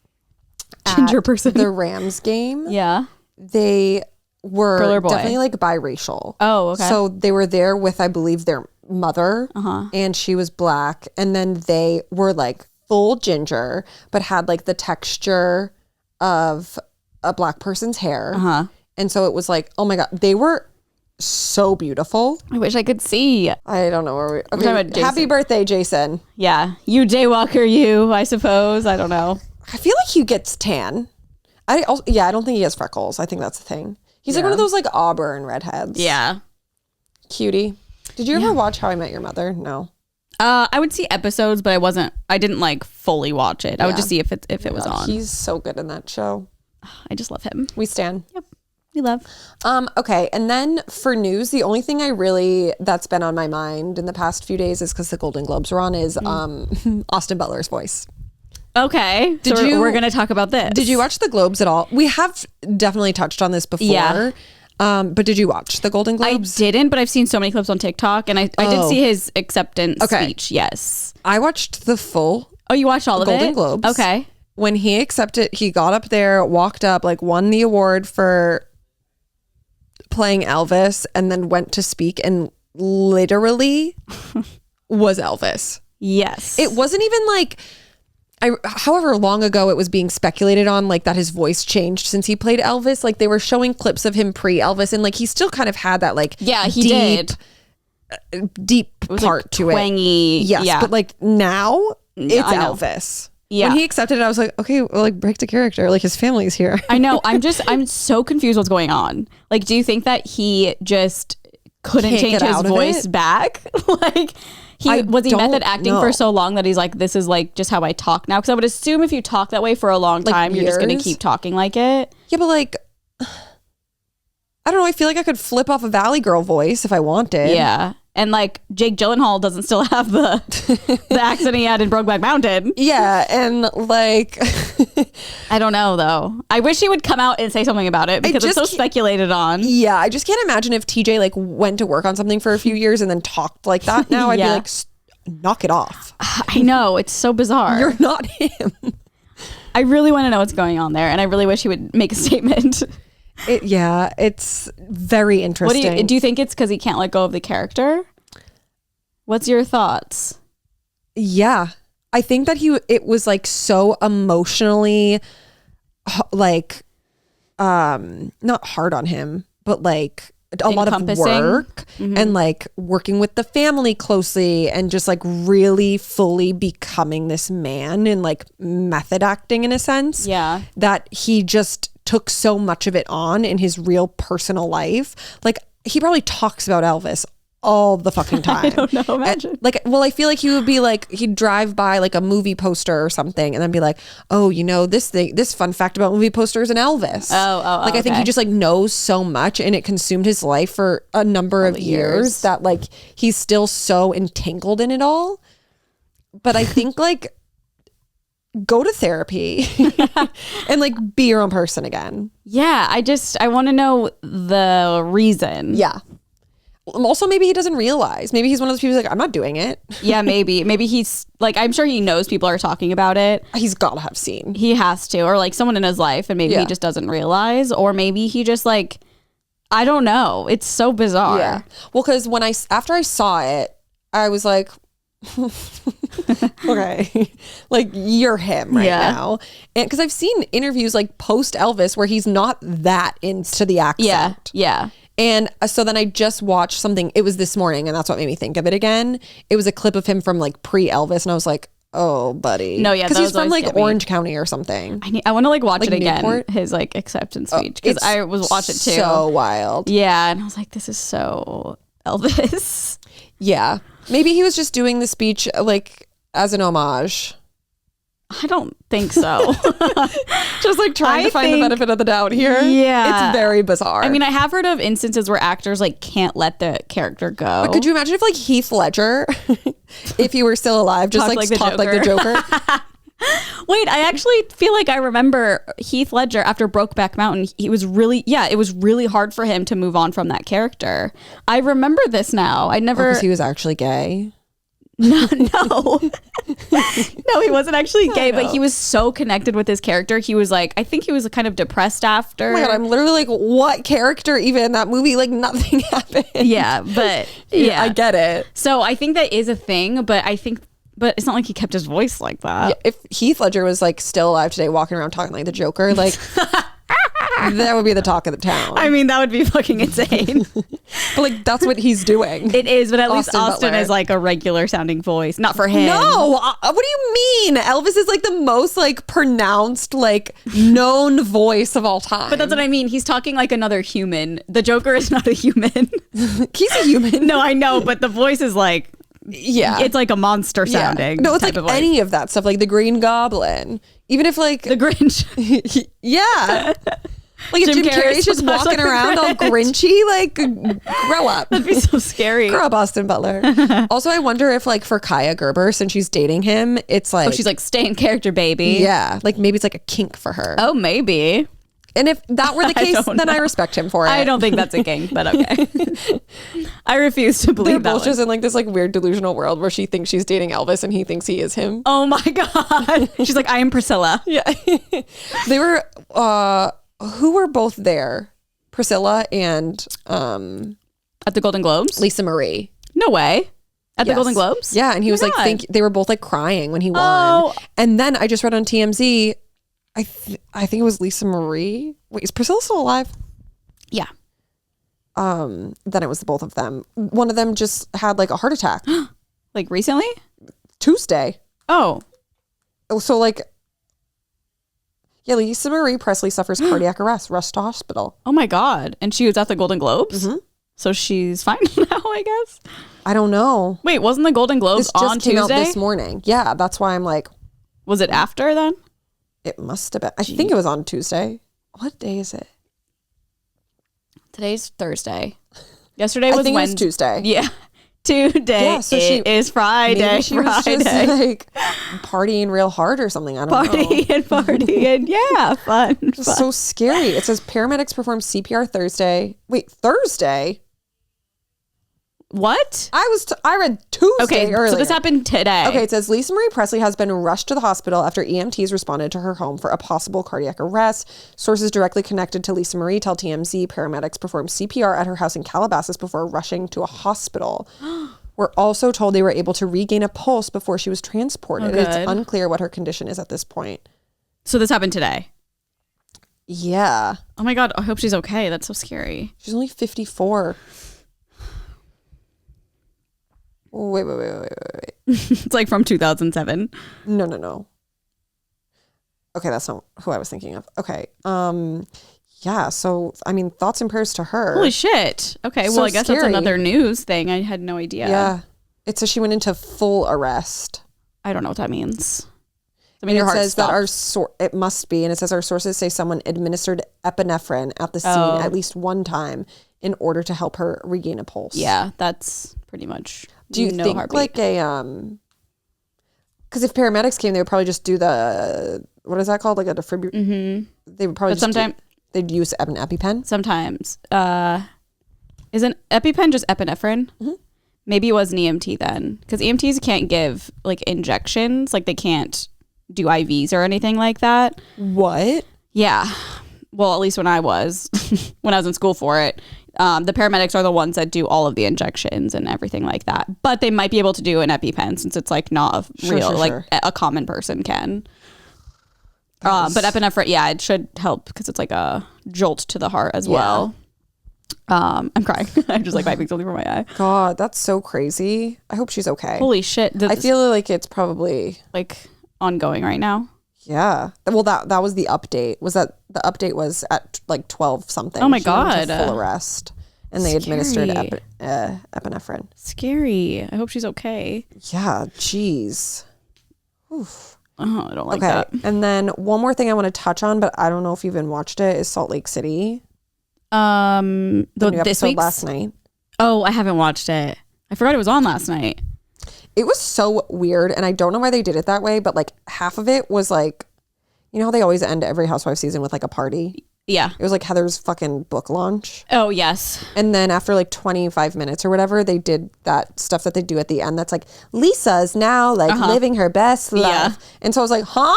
at the Rams game. Yeah. They were Girl or boy? definitely like biracial. Oh, okay. So they were there with, I believe, their mother, and she was black. And then they were like full ginger, but had like the texture of a black person's hair. And so it was like, oh my God, they were so beautiful. I wish I could see. I don't know where we. talking about Okay, Jason. happy birthday, Jason. Yeah. You daywalker, you, I suppose. I don't know. I feel like he gets tan. I don't think he has freckles. I think that's the thing. He's like one of those like auburn redheads. Yeah. Cutie. Did you ever watch How I Met Your Mother? No. I would see episodes, but I didn't like fully watch it. I would just see if it was on. He's so good in that show. I just love him. We stan. Yep. We love. Okay, and then for news, the only thing that's been on my mind in the past few days is because the Golden Globes were on is Austin Butler's voice. Okay. We're going to talk about this. Did you watch the Globes at all? We have definitely touched on this before. Yeah. But did you watch the Golden I Globes? didn't, but I've seen so many clips on TikTok, and I did see his acceptance speech. Yes. I watched the full Oh, you watched all of it? Golden Globes. Okay. When he accepted, he got up there, walked up, like won the award for playing Elvis, and then went to speak and literally was Elvis. Yes. It wasn't even like, however long ago it was being speculated on, like that his voice changed since he played Elvis. Like they were showing clips of him pre-Elvis, and like he still kind of had that like he deep part like to it. Twangy. Yes, Yeah. but like now it's I know. Elvis. Yeah. When he accepted it, I was like, okay, well, like break the character. Like his family's here. I know. I'm so confused what's going on. Like, do you think that he just couldn't Can't change get his out of was it? back? Like, I was he don't method acting know. for so long that he's like, this is like just how I talk now? Because I would assume if you talk that way for a long Like time, you're just going to years? keep talking like it. Yeah, but like, I don't know. I feel like I could flip off a Valley Girl voice if I wanted. Yeah. And like Jake Gyllenhaal doesn't still have the accent he had in Brokeback Mountain. Yeah, and like, I don't know though. I wish he would come out and say something about it because it's so speculated on. yeah, I just can't imagine if TJ like went to work on something for a few years and then talked like that. Now I'd be Yeah. like, knock it off. I know, it's so bizarre. You're not him. I really want to know what's going on there, and I really wish he would make a statement. Yeah, it's very What interesting. do you think it's because he can't let go of the character? What's your thoughts? Yeah, I think that it was like so emotionally like not hard on him, but like a lot of Encompassing? work and like working with the family closely and just like really fully becoming this man and like method acting in a sense. Yeah. That he just took so much of it on in his real personal life. Like he probably talks about Elvis all the fucking time. I don't know, imagine. I feel like he would be like, he'd drive by like a movie poster or something and then be like, oh, you know, this fun fact about movie posters and Elvis. Like, I think he okay. just like knows so much and it consumed his life for a number of years that like he's still so entangled in it all. But I think like go to therapy and like be your own person again. Yeah, I want to know the reason. Yeah. Also, maybe he doesn't realize. Maybe he's one of those people who's like, I'm not doing it. Yeah, maybe he's like, I'm sure he knows people are talking about it. He's got to have seen. He has to, or like someone in his life, and maybe he just doesn't realize, or maybe he just like, I don't know. It's so bizarre. Yeah. Well, because after I saw it, I was like, okay, like you're him right now. And because I've seen interviews like post Elvis where he's not that into the accent. Yeah. And so then I just watched something, it was this morning, and that's what made me think of it again. It was a clip of him from like pre-Elvis, and I was like, oh, buddy. No, yeah, because he's those from always like get me. Orange County or something. I want to like watch Like it again, Newport? his like acceptance speech, because It's I was watching it too. So wild. Yeah, and I was like, this is so Elvis. Yeah. Maybe he was just doing the speech like as an homage. I don't think so. Just like trying to find the benefit of the doubt here. Yeah. It's very bizarre. I mean, I have heard of instances where actors like can't let the character go. Could you imagine if like Heath Ledger, if he were still alive, just Talked like like the talked like the Joker? Wait, I actually feel like I remember Heath Ledger after Brokeback Mountain. It was really hard for him to move on from that character. I remember this now. I never. Because he was actually gay. No, he wasn't actually gay, but he was so connected with his character. He was like, I think he was kind of depressed after. Oh my God, I'm literally like, what character even in that movie? Like nothing happened. Yeah, but yeah, I get it. So I think that is a thing, but it's not like he kept his voice like that. If Heath Ledger was like still alive today, walking around talking like the Joker, like that would be the talk of the town. I mean, that would be fucking insane. But like that's what he's doing. It is, but at least Austin Austin Butler. is like a regular sounding voice. Not for him. No, what do you mean? Elvis is like the most like pronounced, like known voice of all time. But that's what I mean. He's talking like another human. The Joker is not a human. He's a human. No, I know, but the voice is like, Yeah, it's like a monster sounding. No, it's type like of voice. any of that stuff, like the Green Goblin. Even if like The Grinch. yeah. Like if Jim Jim Carrey Carrey's just still talks walking like the around all Grinch. grinchy, like grow up. That'd be so scary. Grow up, Austin Butler. Also, I wonder if like for Kaya Gerber, since she's dating him, it's like Oh, she's like, stay in character, baby. yeah, like maybe it's like a kink for her. Oh, maybe. And if that were the case, then I respect him for it. I don't think that's a king, but okay. I refuse to They're believe that both one. just in like this like weird delusional world where she thinks she's dating Elvis and he thinks he is him. Oh my God. She's like, I am Priscilla. Yeah. They were, who were both there? Priscilla and At the Golden Globes? Lisa Marie. No way. At the Yes. Golden Globes? Yeah. And he was my like, God. they were both like crying when he won. Oh. And then I just read on TMZ, I think it was Lisa Marie. Wait, is Priscilla still alive? Yeah. Then it was the both of them. One of them just had like a heart attack Like recently? Tuesday. Oh. So like, yeah, Lisa Marie Presley suffers cardiac arrest, rushed to hospital. Oh my God. And she was at the Golden Globes? Mm-hmm. So she's fine now, I guess. I don't know. Wait, wasn't the Golden Globes This just on came Tuesday? out this morning. Yeah, that's why I'm like, Was it after then? it must have been. I think it was on Tuesday. What day is it? Today's Thursday. Yesterday was I think it was Wednesday. Tuesday. Yeah. Today Yeah, so she- is Friday. Maybe she was Friday. just like partying real hard or something. I don't know. Partying. Yeah, fun. It's so scary. It says paramedics performed CPR Thursday. Wait, Thursday? What? I read Tuesday Okay, earlier. so this happened today. Okay, it says Lisa Marie Presley has been rushed to the hospital after EMTs responded to her home for a possible cardiac arrest. Sources directly connected to Lisa Marie tell TMZ paramedics performed CPR at her house in Calabasas before rushing to a hospital. We're also told they were able to regain a pulse before she was transported. Oh, It's good. unclear what her condition is at this point. So this happened today. Yeah. Oh my God, I hope she's okay. That's so scary. She's only 54. Wait. It's like from 2007. No. Okay, that's not who I was thinking of. Okay. Yeah, so I mean, thoughts and prayers to her. Holy shit. Okay, So well, I guess scary. that's another news thing. I had no idea. Yeah. It says she went into full arrest. I don't know what that means. I And mean, it your heart says that stopped. it must be, and it says our sources say someone administered epinephrine at the scene Oh. at least one time in order to help her regain a pulse. Yeah, that's pretty much. Do you no think heartbeat. like a because if paramedics came, they would probably just do the what is that called, like a defibrillator? Mm-hmm. They would probably But sometime- they'd use an EpiPen. Sometimes. Isn't EpiPen just epinephrine? Mm-hmm. Maybe it was an EMT then. Because EMTs can't give like injections. Like they can't do IVs or anything like that. What? Yeah. Well, at least when I was in school for it, the paramedics are the ones that do all of the injections and everything like that. But they might be able to do an EpiPen since it's like not a real, like sure. a common person can. But epinephrine, yeah, it should help because it's like a jolt to the heart as well. I'm crying. I'm just like wiping something from my eye. God, that's so crazy. I hope she's okay. Holy shit. I feel like it's probably like ongoing right now. yeah. Well, that was the update. Was that the update was at like 12 something? Oh my She went into God. full arrest, and they administered Scary. epinephrine. Scary. I hope she's okay. Yeah. Jeez. Oh, I don't like Okay. that. And then one more thing I want to touch on, but I don't know if you've even watched it, is Salt Lake City. The new This episode week's last night. Oh, I haven't watched it. I forgot it was on last night. It was so weird, and I don't know why they did it that way, but like half of it was like, you know how they always end every Housewives season with like a party? Yeah. It was like Heather's fucking book launch. Oh, yes. And then after like 25 minutes or whatever, they did that stuff that they do at the end that's like, Lisa's now like living her best life. Yeah. And so I was like, huh?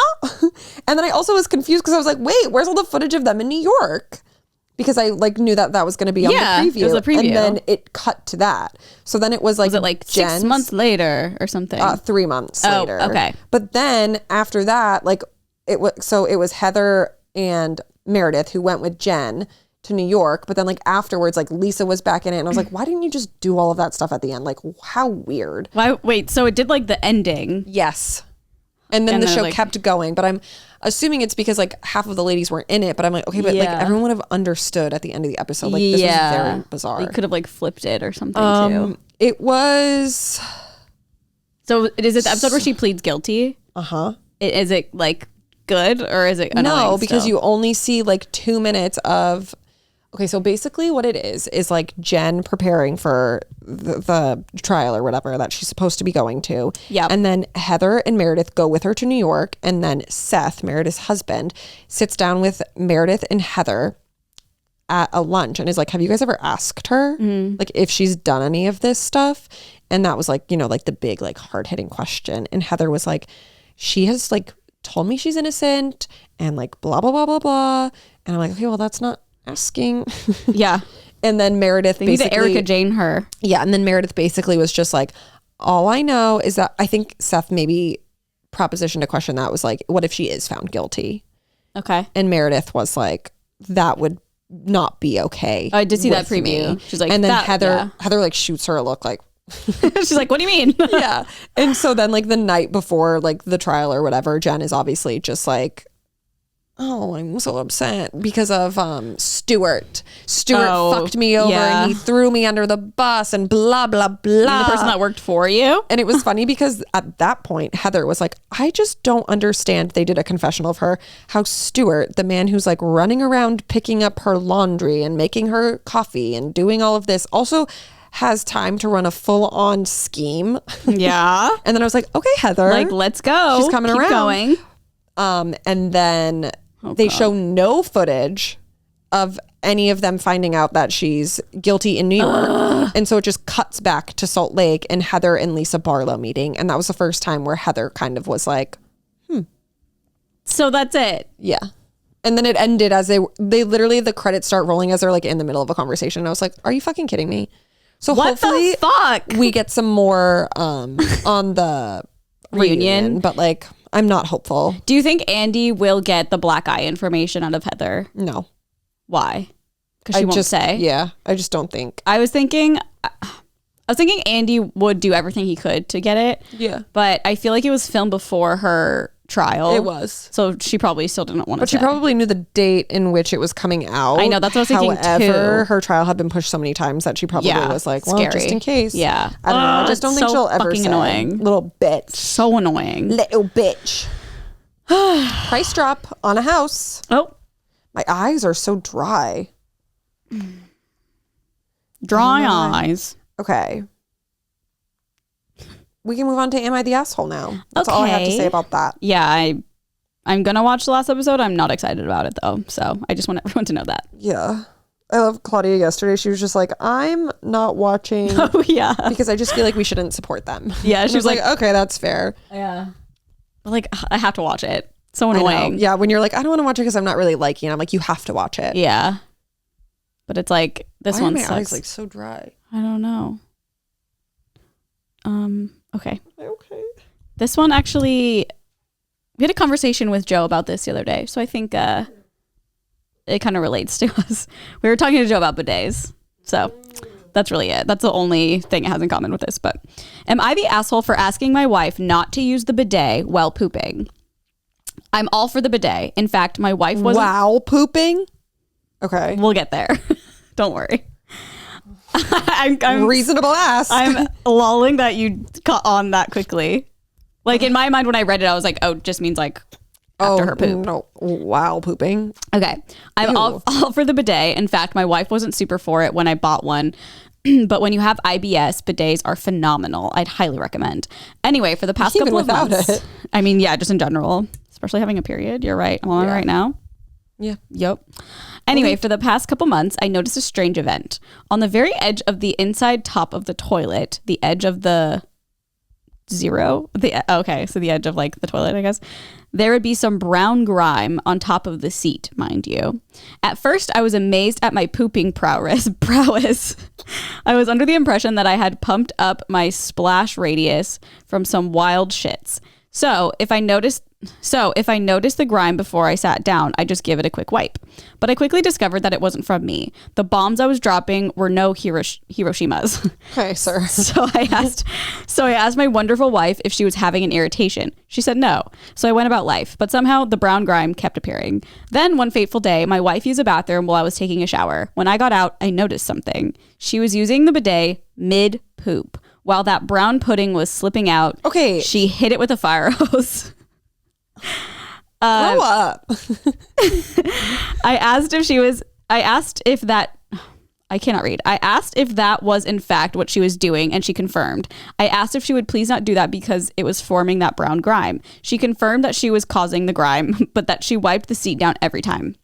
And then I also was confused because I was like, wait, where's all the footage of them in New York? Because I like knew that was going to be on Yeah, the it preview. was a preview. And then it cut to that. So then it was like, Was it like Jen's, 6 months later or something? 3 months Oh, later. okay. But then after that, like it was Heather and Meredith who went with Jen to New York. But then like afterwards, like Lisa was back in it. And I was like, why didn't you just do all of that stuff at the end? Like, how weird. Why? Wait, so it did like the ending. Yes. And then And the then, show like- kept going. But I'm assuming it's because like half of the ladies weren't in it. But I'm like, okay, but like Yeah. everyone would have understood at the end of the episode. Like this was very bizarre. They could have like flipped it or something too. It was, So is it the episode where she pleads guilty? uh-huh. Is it like good or is it annoying No, because still? you only see like 2 minutes of, Okay, so basically what it is like Jen preparing for the trial or whatever that she's supposed to be going to. Yep. And then Heather and Meredith go with her to New York. And then Seth, Meredith's husband, sits down with Meredith and Heather at a lunch and is like, have you guys ever asked her like if she's done any of this stuff? And that was like, you know, like the big like hard-hitting question. And Heather was like, she has like told me she's innocent and like blah, blah, blah, blah, blah. And I'm like, okay, well, that's not asking. Yeah. And then Meredith They need to basically Erica Jane her. Yeah, and then Meredith basically was just like, all I know is that I think Seth maybe propositioned a question that was like, what if she is found guilty? Okay. And Meredith was like, that would not be okay. I did see that with preview. me. She's like, and then that- Heather like shoots her a look like, She's like, what do you mean? yeah. And so then like the night before like the trial or whatever, Jen is obviously just like, oh, I'm so upset because of Stuart. Stuart fucked me over and he threw me under the bus and blah, blah, blah. The person that worked for you. And it was funny because at that point, Heather was like, I just don't understand. They did a confessional of her, how Stuart, the man who's like running around picking up her laundry and making her coffee and doing all of this, also has time to run a full-on scheme. Yeah. And then I was like, okay, Heather. Like, let's go. She's coming Keep around. going. And then they show no footage of any of them finding out that she's guilty in New York. And so it just cuts back to Salt Lake and Heather and Lisa Barlow meeting. And that was the first time where Heather kind of was like, So that's it. yeah. And then it ended as they literally, the credits start rolling as they're like in the middle of a conversation. And I was like, are you fucking kidding me? So What hopefully the fuck? we get some more on the reunion. But like, I'm not hopeful. Do you think Andy will get the black eye information out of Heather? No. Why? Because she won't say. Yeah, I just don't think. I was thinking Andy would do everything he could to get it. Yeah. But I feel like it was filmed before her trial. It was. So she probably still didn't want to But she probably knew the date in which it was coming out. I know, that's what I was thinking, However, too. her trial had been pushed so many times that she probably was like, well, scary. just in case. Yeah. I don't know. I just don't it's think so she'll ever fucking say. annoying. Little bitch. So annoying. Little bitch. Price drop on a house. Oh, My eyes are so dry. dry eyes. Okay. We can move on to Am I the Asshole now? That's all I have to Okay. say about that. Yeah, I'm gonna watch the last episode. I'm not excited about it though. So I just want everyone to know that. Yeah. I love Claudia yesterday. She was just like, I'm not watching Oh yeah. because I just feel like we shouldn't support them. Yeah, And she I was like, okay, that's fair. yeah. Like I have to watch it. So I know. annoying. Yeah, when you're like, I don't want to watch it because I'm not really liking it. I'm like, you have to watch it. Yeah. But it's like this Why are one my sucks. eyes like so dry? I don't know. Okay. Okay. This one actually, we had a conversation with Joe about this the other day. So I think it kind of relates to us. We were talking to Joe about bidets. So that's really it. That's the only thing it has in common with this. But am I the asshole for asking my wife not to use the bidet while pooping? I'm all for the bidet. In fact, my wife wasn't. Wow, pooping? Okay. We'll get there. Don't worry. I'm Reasonable ask. I'm lolling that you caught on that quickly. Like in my mind when I read it, I was like, oh, it just means like after her poop. No. Wow, pooping. Okay. I'm all for the bidet. In fact, my wife wasn't super for it when I bought one. But when you have IBS, bidets are phenomenal. I'd highly recommend. Anyway, for the past Even couple of without months. it. I mean, yeah, just in general, especially having a period. You're right. I'm on it right now. Yeah. Yep. Anyway, for the past couple months, I noticed a strange event. On the very edge of the inside top of the toilet, the edge of the zero, the edge of like the toilet, I guess, there would be some brown grime on top of the seat, mind you. At first, I was amazed at my pooping prowess. I was under the impression that I had pumped up my splash radius from some wild shits. So if I noticed the grime before I sat down, I just give it a quick wipe. But I quickly discovered that it wasn't from me. The bombs I was dropping were no Hiroshimas. Okay, sir. So I asked my wonderful wife if she was having an irritation. She said no. So I went about life, but somehow the brown grime kept appearing. Then one fateful day, my wife used a bathroom while I was taking a shower. When I got out, I noticed something. She was using the bidet mid-poop. While that brown pudding was slipping out, Okay. she hit it with a fire hose. Grow up. I asked if she was I asked if that was in fact what she was doing, and she confirmed. I asked if she would please not do that because it was forming that brown grime. She confirmed that she was causing the grime, but that she wiped the seat down every time.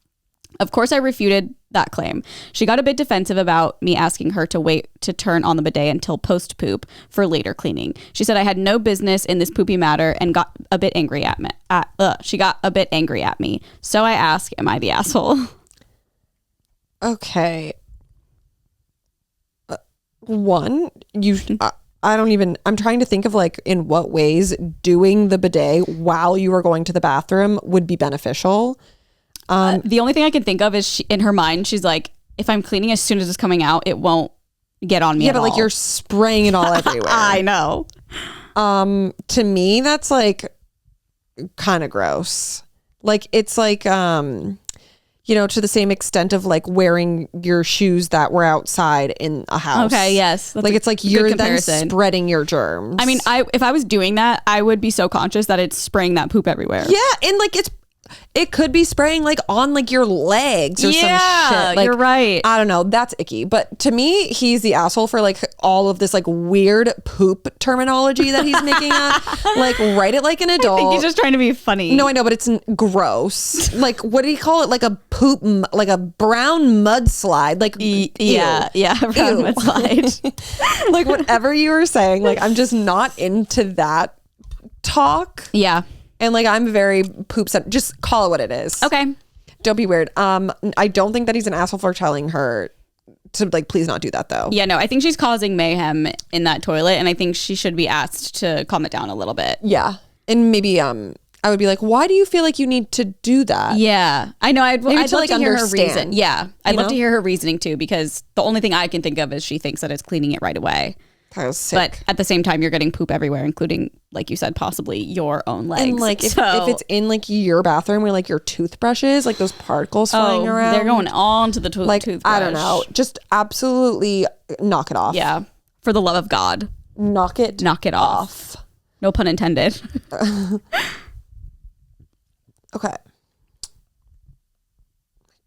Of course, I refuted that claim. She got a bit defensive about me asking her to wait to turn on the bidet until post-poop for later cleaning. She said I had no business in this poopy matter and got a bit angry at me. She got a bit angry at me. So I asked, am I the asshole? Okay. I'm trying to think of like in what ways doing the bidet while you are going to the bathroom would be beneficial. The only thing I can think of is in her mind, she's like, if I'm cleaning as soon as it's coming out, it won't get on me at all. Like you're spraying it all everywhere. I know. To me, that's like kind of gross. Like it's like, to the same extent of like wearing your shoes that were outside in a house. Okay, yes. Like it's like you're then spreading your germs. I mean, if I was doing that, I would be so conscious that it's spraying that poop everywhere. Yeah, and like it could be spraying like on like your legs or some shit. Like, you're right. I don't know. That's icky. But to me, he's the asshole for like all of this like weird poop terminology that he's making up. Like write it like an adult. I think he's just trying to be funny. No, I know, but it's gross. Like what did he call it? Like a poop, like a brown mudslide. Like yeah, brown mudslide. Like whatever you were saying. Like I'm just not into that talk. Yeah. And like I'm very just call it what it is. Okay. Don't be weird. I don't think that he's an asshole for telling her to like please not do that though. Yeah, no, I think she's causing mayhem in that toilet, and I think she should be asked to calm it down a little bit. Yeah. And maybe I would be like, why do you feel like you need to do that? Yeah. I know. I'd love to hear her reason. Yeah. I'd love to hear her reasoning too, because the only thing I can think of is she thinks that it's cleaning it right away. That was sick. But at the same time, you're getting poop everywhere, including, like you said, possibly your own legs. And like if it's in like your bathroom where like your toothbrushes, like those particles flying around, they're going on to the toothbrush. I don't know. Just absolutely knock it off. Yeah. For the love of God. Knock it off. No pun intended. Okay.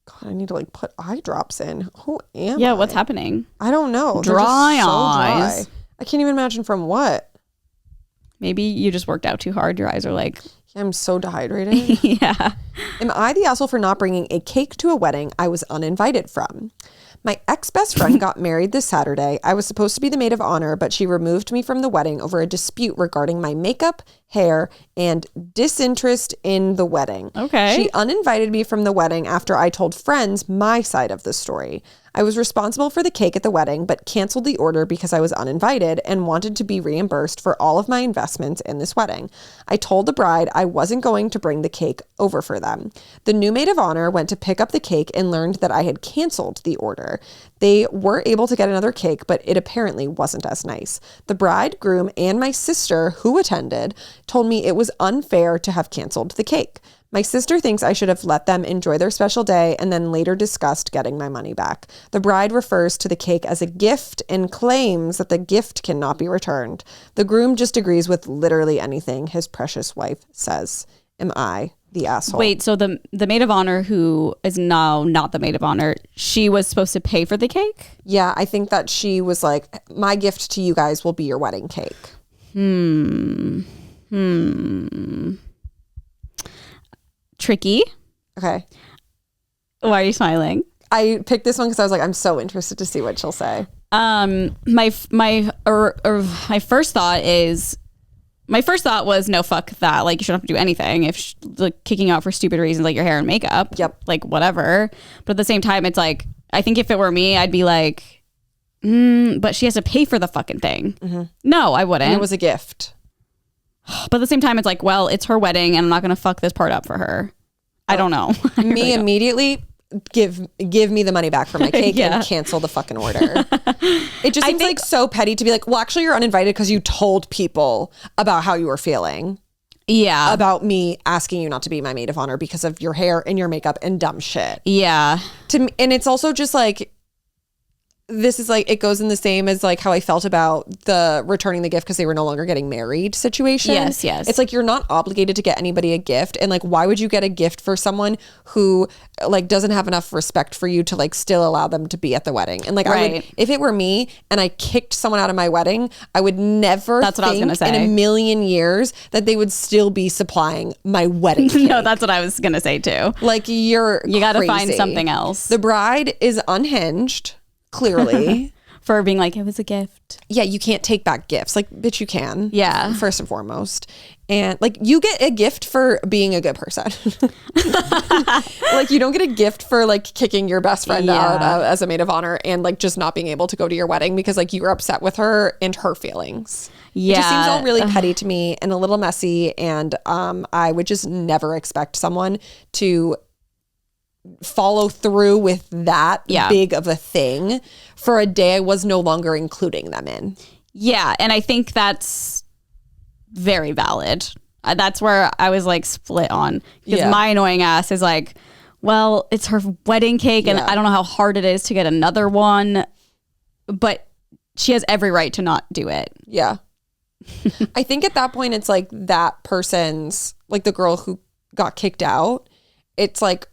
God, I need to like put eye drops in. Who am I? Yeah, what's happening? I don't know. Dry so eyes. Dry. I can't even imagine from what. Maybe you just worked out too hard. Your eyes are like... I'm so dehydrated. Yeah. Am I the asshole for not bringing a cake to a wedding I was uninvited from? My ex-best friend got married this Saturday. I was supposed to be the maid of honor, but she removed me from the wedding over a dispute regarding my makeup, hair, and disinterest in the wedding. Okay. She uninvited me from the wedding after I told friends my side of the story. I was responsible for the cake at the wedding, but canceled the order because I was uninvited and wanted to be reimbursed for all of my investments in this wedding. I told the bride I wasn't going to bring the cake over for them. The new maid of honor went to pick up the cake and learned that I had canceled the order. They were able to get another cake, but it apparently wasn't as nice. The bride, groom, and my sister, who attended, told me it was unfair to have canceled the cake. My sister thinks I should have let them enjoy their special day and then later discussed getting my money back. The bride refers to the cake as a gift and claims that the gift cannot be returned. The groom just agrees with literally anything his precious wife says. Am I the asshole? Wait, so the maid of honor, who is now not the maid of honor, she was supposed to pay for the cake? Yeah, I think that she was like, my gift to you guys will be your wedding cake. Tricky. Okay. Why are you smiling? I picked this one because I was like, I'm so interested to see what she'll say. My first thought was no, fuck that. Like, you shouldn't have to do anything if like kicking out for stupid reasons like your hair and makeup. Yep. Like whatever. But at the same time, it's like, I think if it were me, I'd be like, but she has to pay for the fucking thing. Mm-hmm. No, I wouldn't. And it was a gift. But at the same time, it's like, well, it's her wedding and I'm not going to fuck this part up for her. I don't know. Me immediately give me the money back for my cake and cancel the fucking order. It just seems like so petty to be like, well, actually you're uninvited because you told people about how you were feeling. Yeah. About me asking you not to be my maid of honor because of your hair and your makeup and dumb shit. Yeah. To me, and it's also just like, this is like, it goes in the same as like how I felt about the returning the gift because they were no longer getting married situation. Yes, yes. It's like you're not obligated to get anybody a gift. And like, why would you get a gift for someone who like doesn't have enough respect for you to like still allow them to be at the wedding? And like, I would, Right. if it were me and I kicked someone out of my wedding, I would never That's what I was think gonna say. in a million years that they would still be supplying my wedding cake. No, that's what I was gonna say too. Like you Gotta find crazy. something else The bride is unhinged, clearly. for being like, it was a gift. Yeah, you can't take back gifts. Like, bitch, you can. Yeah. First and foremost. And like, you get a gift for being a good person. Like, you don't get a gift for like kicking your best friend out as a maid of honor and like just not being able to go to your wedding because like you were upset with her and her feelings. It just seems all really petty to me and a little messy. And I would just never expect someone to follow through with that big of a thing for a day I was no longer including them in. Yeah, and I think that's very valid. That's where I was like split on because my annoying ass is like, well, it's her wedding cake and I don't know how hard it is to get another one, but she has every right to not do it. Yeah. I think at that point it's like that person's, like the girl who got kicked out, it's like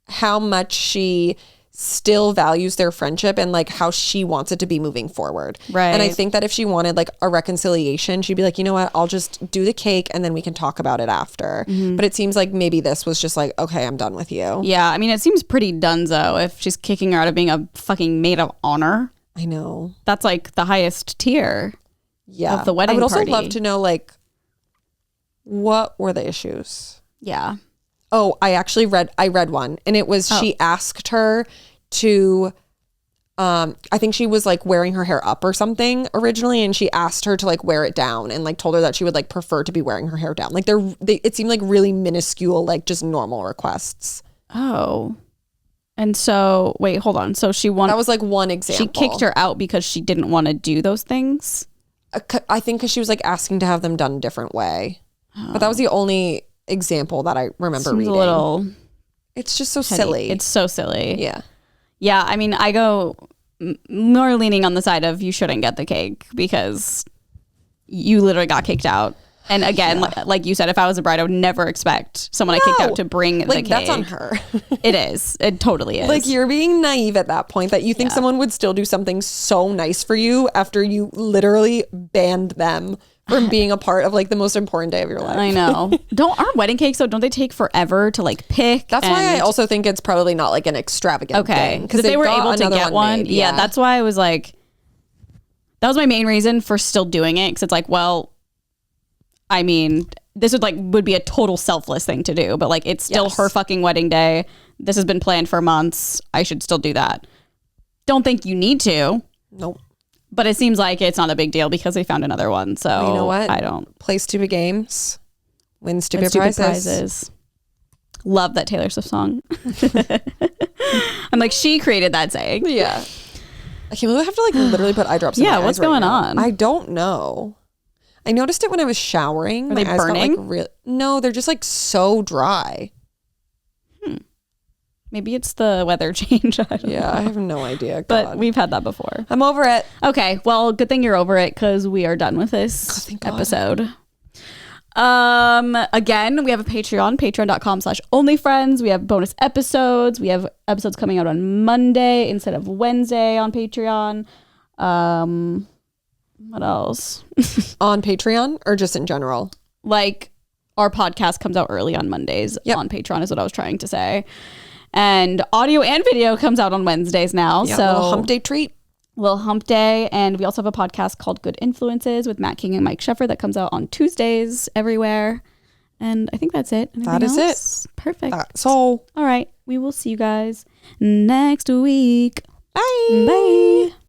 how much she still values their friendship and like how she wants it to be moving forward. Right. And I think that if she wanted like a reconciliation, she'd be like, you know what, I'll just do the cake and then we can talk about it after. But it seems like maybe this was just like, okay, I'm done with you. Yeah, I mean, it seems pretty dunzo if she's kicking her out of being a fucking maid of honor. I know. That's like the highest tier. Yeah. Of the wedding I would also party. love to know like, what were the issues? Yeah. Oh, I read one and it was she asked her to I think she was like wearing her hair up or something originally and she asked her to like wear it down and like told her that she would like prefer to be wearing her hair down. Like it seemed like really minuscule, like just normal requests. Oh. And so, wait, hold on. So That was like one example. she kicked her out because she didn't want to do those things? I think because she was like asking to have them done a different way. But that was the only example that I remember Seems reading. a little It's just so petty. silly. It's so silly. Yeah. Yeah, I mean, I go more leaning on the side of you shouldn't get the cake because you literally got kicked out. And again, like you said, if I was a bride, I would never expect someone I kicked out to bring the Like cake. that's on her. It is. It totally is. Like you're being naive at that point that you think someone would still do something so nice for you after you literally banned them from being a part of like the most important day of your life. I know. Don't our wedding cakes though? Don't they take forever to like pick? That's why I also think it's probably not like an extravagant okay thing. because if they were able to get one, made. yeah, that's why I was like, that was my main reason for still doing it because it's like, well, I mean, this would be a total selfless thing to do, but like it's still her fucking wedding day. This has been planned for months. I should still do that. Don't think you need to. Nope. But it seems like it's not a big deal because they found another one. So Well, you know what? I don't. Play stupid games, win stupid, Stupid prizes. Love that Taylor Swift song. I'm like, she created that saying. Yeah. I can't believe I have to like literally put eye drops in my eyes what's right going now. on? I don't know. I noticed it when I was showering. Are they My eyes got, burning? like, no, they're just like so dry. Maybe it's the weather change. I don't know. Yeah, I have no idea. But God. we've had that before. I'm over it. Okay, well, good thing you're over it because we are done with this episode. Again, we have a Patreon, patreon.com/onlyfriends. We have bonus episodes. We have episodes coming out on Monday instead of Wednesday on Patreon. What else? On Patreon or just in general? Like our podcast comes out early on Mondays on Patreon is what I was trying to say. And audio and video comes out on Wednesdays now. Yeah, so little hump day treat. Little hump day. And we also have a podcast called Good Influences with Matt King and Mike Sheffer that comes out on Tuesdays everywhere. And I think that's it. That is it. Perfect. That's all. All right. We will see you guys next week. Bye. Bye.